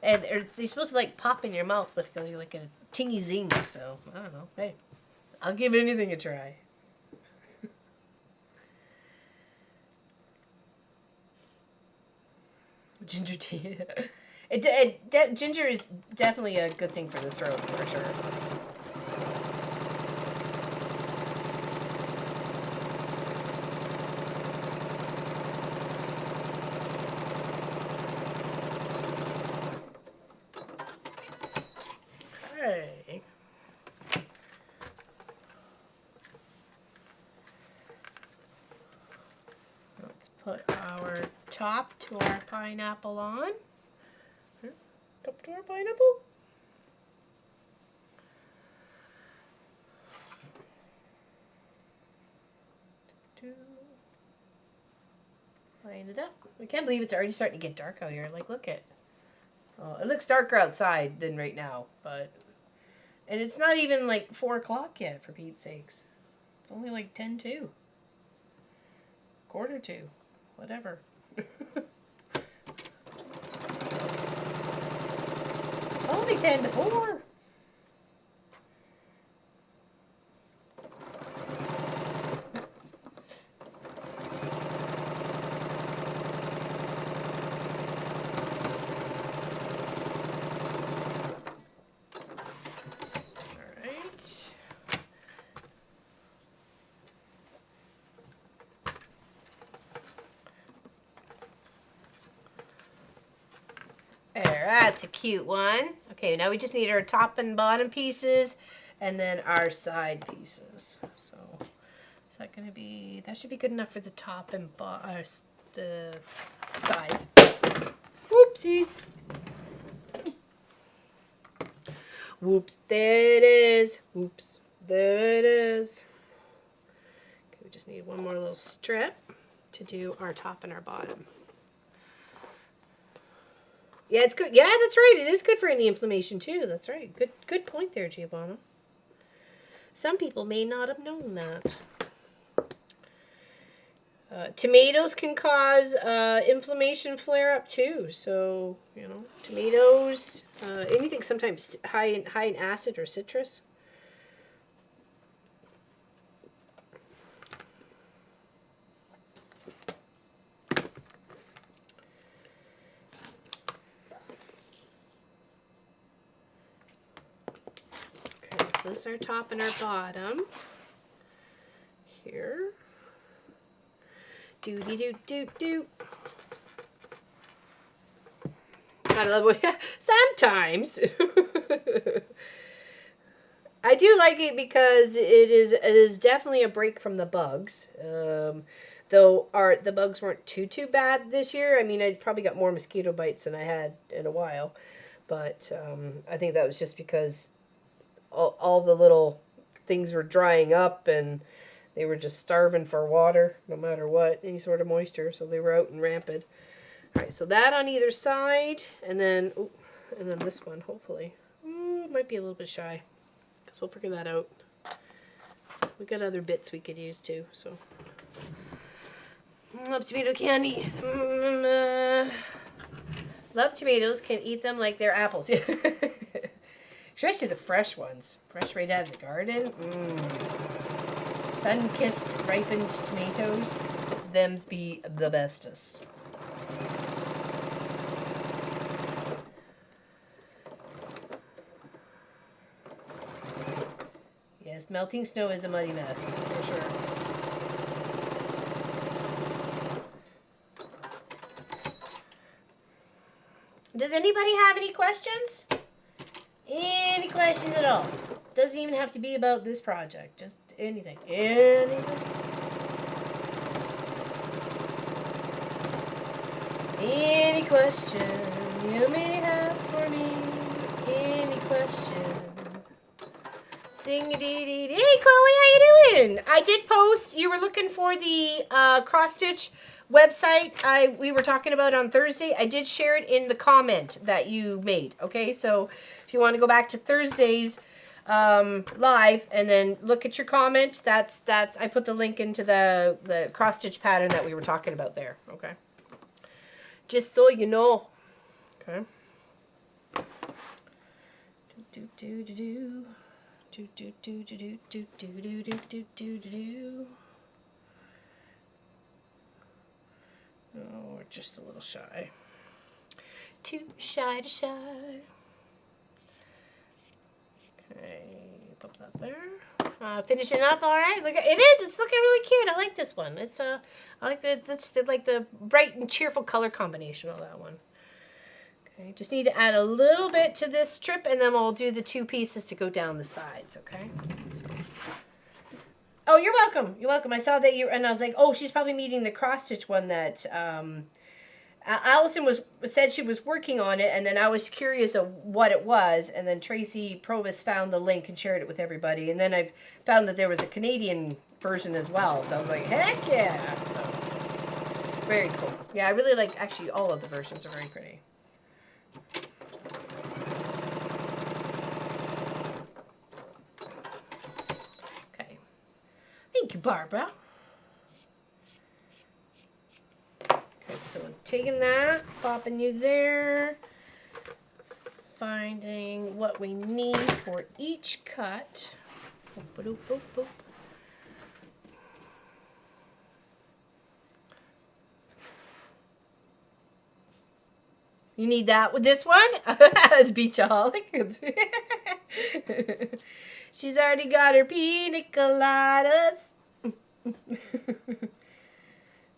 And they're supposed to like pop in your mouth with like a tingy zing. So I don't know. Hey, I'll give anything a try. Ginger tea. Ginger is definitely a good thing for the throat, for sure. Okay. Let's put our top to our pineapple on. Top to our pineapple. Line it up. I can't believe it's already starting to get dark out here. Like, look at. Oh, it looks darker outside than right now, but. And it's not even like 4 o'clock yet, for Pete's sakes. It's only like 10:02. 1:45. Whatever. Only 3:50. There, that's a cute one. Okay, now we just need our top and bottom pieces and then our side pieces. So, is that going to be, that should be good enough for the top and the sides. Whoopsies. Whoops, there it is. Whoops, there it is. Okay, we just need one more little strip to do our top and our bottom. Yeah, it's good. Yeah, that's right. It is good for any inflammation too. That's right. Good point there, Giovanna. Some people may not have known that. Tomatoes can cause inflammation flare-up too. So, you know, tomatoes, anything sometimes high in acid or citrus. So this is our top and our bottom. Here. Do. I love it. Sometimes. I do like it because it is definitely a break from the bugs. Though the bugs weren't too bad this year. I mean, I probably got more mosquito bites than I had in a while. But I think that was just because all the little things were drying up and they were just starving for water, no matter what, any sort of moisture, so they were out and rampant. All right, so that on either side, and then this one, hopefully. Ooh, it might be a little bit shy, because we'll figure that out. We got other bits we could use too, so. Love tomato candy. Love tomatoes, can eat them like they're apples. Especially the fresh ones. Fresh right out of the garden. Sun-kissed, ripened tomatoes. Them's be the bestest. Yes, melting snow is a muddy mess, for sure. Does anybody have any questions? Any questions at all? Doesn't even have to be about this project. Just anything. Anything. Any question you may have for me? Any question? Sing-a-dee-dee-dee. Hey, Chloe, how you doing? I did post. You were looking for the cross-stitch website we were talking about on Thursday. I did share it in the comment that you made. Okay, so if you want to go back to Thursday's live and then look at your comment, that's I put the link into the cross-stitch pattern that we were talking about there. Okay, just so you know. Okay. Do do do do. Do do do do do do do do do do do do. Oh, we're just a little shy. Too shy to shy. Okay, pop that there. Finishing up, all right. Look, it is. It's looking really cute. I like this one. It's I like the bright and cheerful color combination of that one. Okay, just need to add a little bit to this strip, and then we'll do the 2 pieces to go down the sides, okay? So. Oh, you're welcome. You're welcome. I saw that you, and I was like, oh, she's probably meeting the cross-stitch one that Allison said she was working on it, and then I was curious of what it was, and then Tracy Provis found the link and shared it with everybody, and then I found that there was a Canadian version as well, so I was like, heck yeah! So, very cool. Yeah, I really like, actually, all of the versions are very pretty. Okay. Thank you, Barbara. Okay, so I'm taking that, popping you there, finding what we need for each cut. Boop, boop, boop, boop. You need that with this one? It's Beachaholic. She's already got her pina coladas.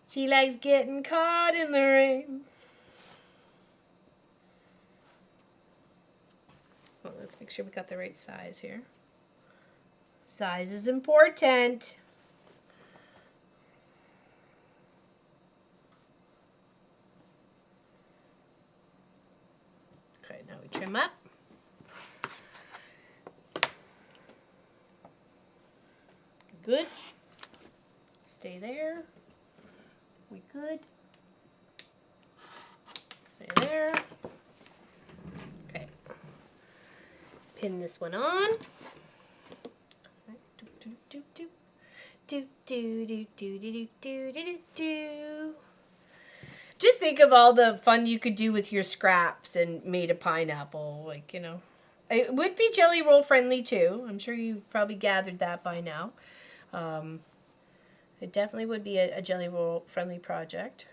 She likes getting caught in the rain. Well, let's make sure we got the right size here. Size is important. Okay, now we trim up. Good. Stay there. We good. Stay there. Okay. Pin this one on. Do do do do do do do do do do do do. Just think of all the fun you could do with your scraps and made a pineapple, like, you know. It would be jelly roll friendly too. I'm sure you've probably gathered that by now. It definitely would be a jelly roll friendly project.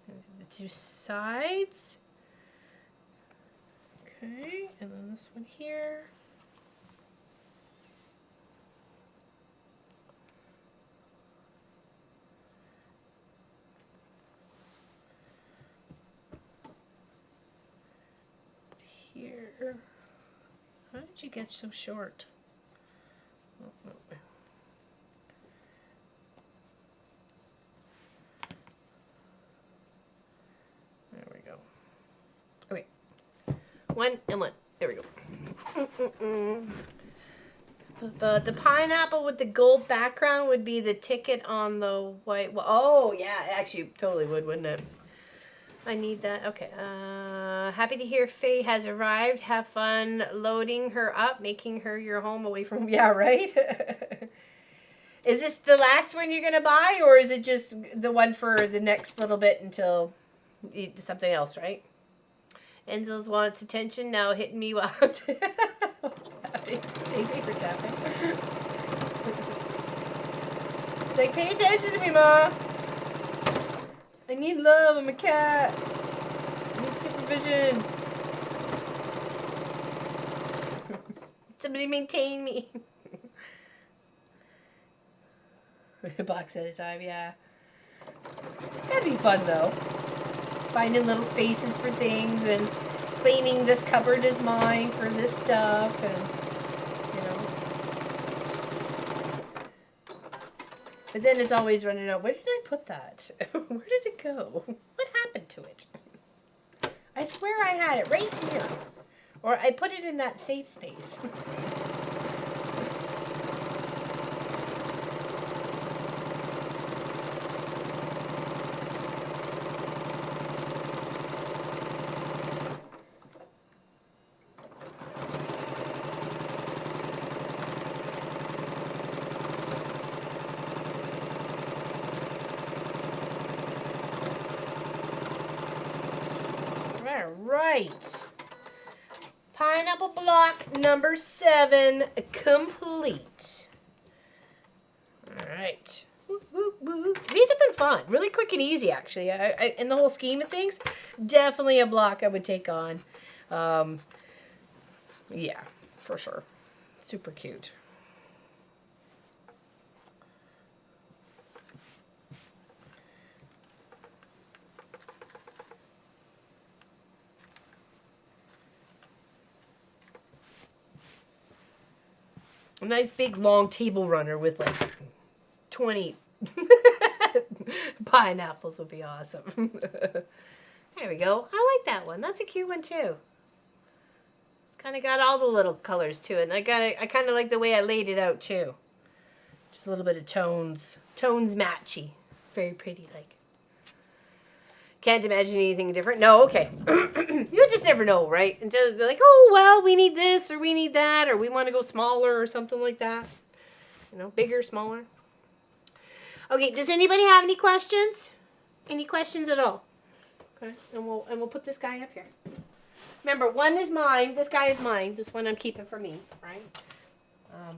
There's the 2 sides. Okay, and then this one here. Here. How did you get so short? Oh, oh. There we go. Okay. 1 and 1. There we go. But the pineapple with the gold background would be the ticket on the white. Well, oh, yeah. Actually, totally would, wouldn't it? I need that. Okay. Happy to hear Faye has arrived. Have fun loading her up, making her your home away from... Yeah, right? Is this the last one you're going to buy, or is it just the one for the next little bit until... something else, right? Enzel's wants attention now, hitting me while Maybe for tapping. It's like, pay attention to me, Ma. I need love. I'm a cat. I need supervision. Somebody maintain me. A box at a time, yeah. It's gotta be fun though. Finding little spaces for things and claiming this cupboard is mine for this stuff, and but then it's always running out. Where did I put that? Where did it go? What happened to it? I swear I had it right here. Or I put it in that safe space. All right. Pineapple block number 7 complete. All right. Woo, woo, woo. These have been fun. Really quick and easy, actually. In the whole scheme of things, definitely a block I would take on. Yeah, for sure. Super cute. A nice big long table runner with like 20 pineapples would be awesome. There we go. I like that one. That's a cute one too. It's kind of got all the little colors to it. And I kind of like the way I laid it out too. Just a little bit of tones. Tones matchy. Very pretty like. Can't imagine anything different. No, okay. You just never know, right? Until they're like, oh, well, we need this or we need that or we want to go smaller or something like that. You know, bigger, smaller. Okay, does anybody have any questions? Any questions at all? Okay, and we'll put this guy up here. Remember, one is mine. This guy is mine. This one I'm keeping for me, right?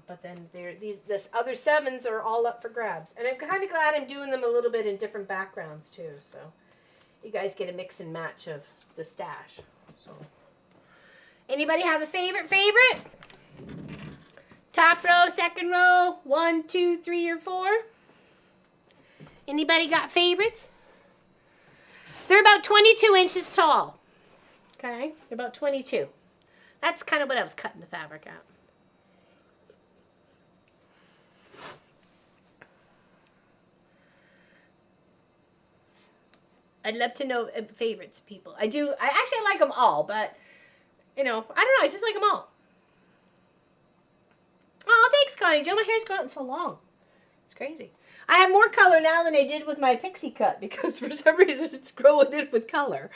But then this other 7s are all up for grabs. And I'm kind of glad I'm doing them a little bit in different backgrounds too, so you guys get a mix and match of the stash. So, anybody have a favorite? Top row, second row, 1, 2, 3, or 4. Anybody got favorites? They're about 22 inches tall. Okay, they're about 22. That's kind of what I was cutting the fabric out. I'd love to know favorites, people. I actually like them all, but, you know, I don't know. I just like them all. Oh, thanks, Connie. Joe, my hair's grown so long. It's crazy. I have more color now than I did with my pixie cut because for some reason it's growing in with color.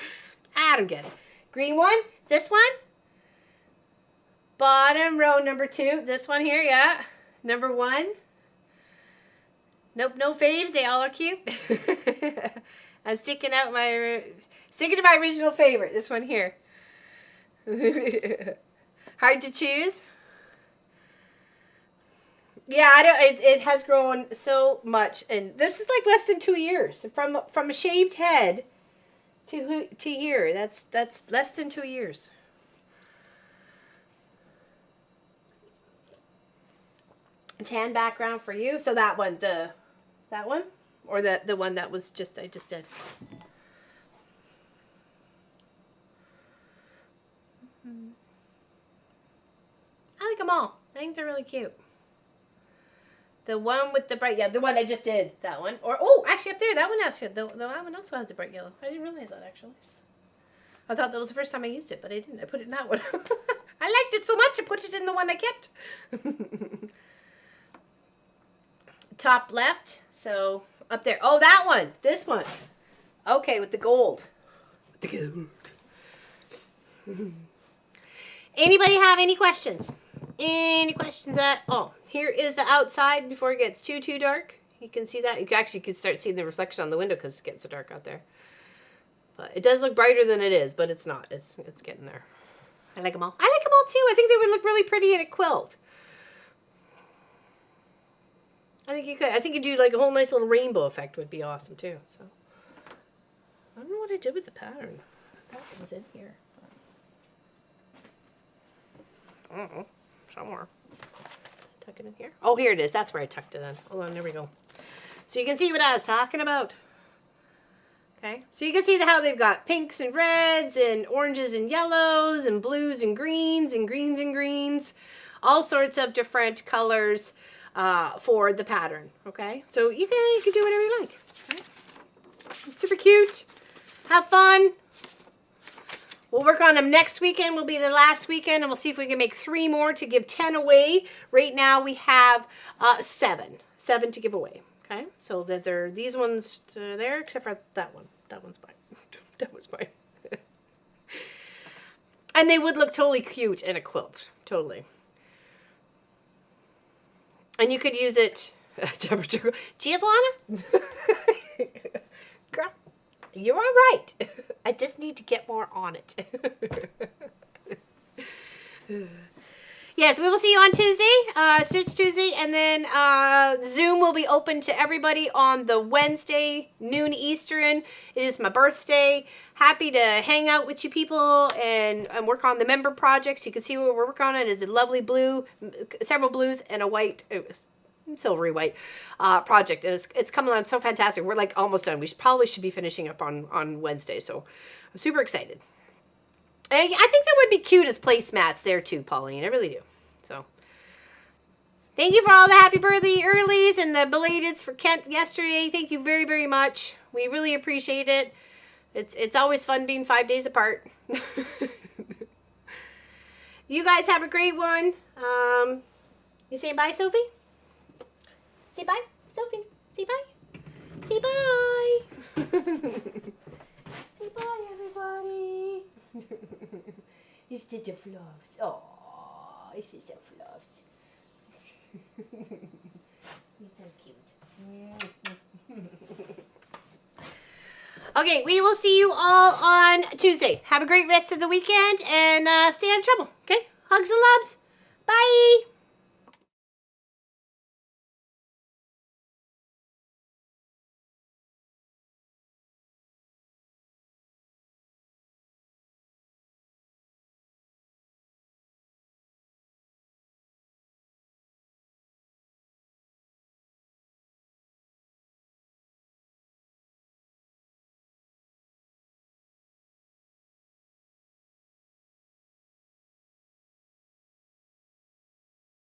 I don't get it. Green one. This one. Bottom row number 2. This one here, yeah. Number 1. Nope, no faves. They all are cute. I'm sticking to my original favorite. This one here. Hard to choose. Yeah, it has grown so much, and this is like less than 2 years from a shaved head to here. That's less than 2 years. Tan background for you. So that one, that one. Or the one that was I just did. I like them all. I think they're really cute. The one with the bright, yeah, the one I just did, that one. Or, oh, actually up there, that one has, that one also has a bright yellow. I didn't realize that, actually. I thought that was the first time I used it, but I didn't. I put it in that one. I liked it so much, I put it in the one I kept. Top left, so up there. Oh, that one. This one. Okay, with the gold. With the gold. Anybody have any questions? Any questions at all? Here is the outside before it gets too dark. You can see that. You can start seeing the reflection on the window because it's getting so dark out there. But it does look brighter than it is, but it's not. It's getting there. I like them all. I like them all too. I think they would look really pretty in a quilt. I think you could. I think you do like a whole nice little rainbow effect would be awesome too. So I don't know what I did with the pattern. I thought it was in here. I don't know. Somewhere. Tuck it in here. Oh, here it is. That's where I tucked it in. Hold on. There we go. So you can see what I was talking about. Okay. So you can see how they've got pinks and reds and oranges and yellows and blues and greens and greens and greens. All sorts of different colors for the pattern. Okay. So you can do whatever you like. Okay? It's super cute. Have fun. We'll work on them next weekend. Will be the last weekend, and we'll see if we can make 3 more to give 10 away. Right now we have 7 to give away. Okay, so that they're these ones there, except for that one. That one's mine. That was mine. And they would look totally cute in a quilt, totally. And you could use it. Giovanna, girl, you're all right. I just need to get more on it. Yes, we will see you on Tuesday, Stitch Tuesday, and then Zoom will be open to everybody on the Wednesday, noon Eastern. It is my birthday. Happy to hang out with you people and work on the member projects. You can see what we're working on. It is a lovely blue, several blues, and a white, silvery white project. And it's coming along so fantastic. We're like almost done. We probably should be finishing up on Wednesday, so I'm super excited. I think that would be cute as placemats there too, Pauline. I really do. So, thank you for all the happy birthday earlies and the belateds for Kent yesterday. Thank you very, very much. We really appreciate it. It's always fun being 5 days apart. You guys have a great one. You say bye, Sophie? Say bye, Sophie. Say bye. Say bye. Say bye, everybody. He's such a fluffs. Oh, he's such a fluffs. He's so cute. Okay, we will see you all on Tuesday. Have a great rest of the weekend and stay out of trouble. Okay? Hugs and loves. Bye.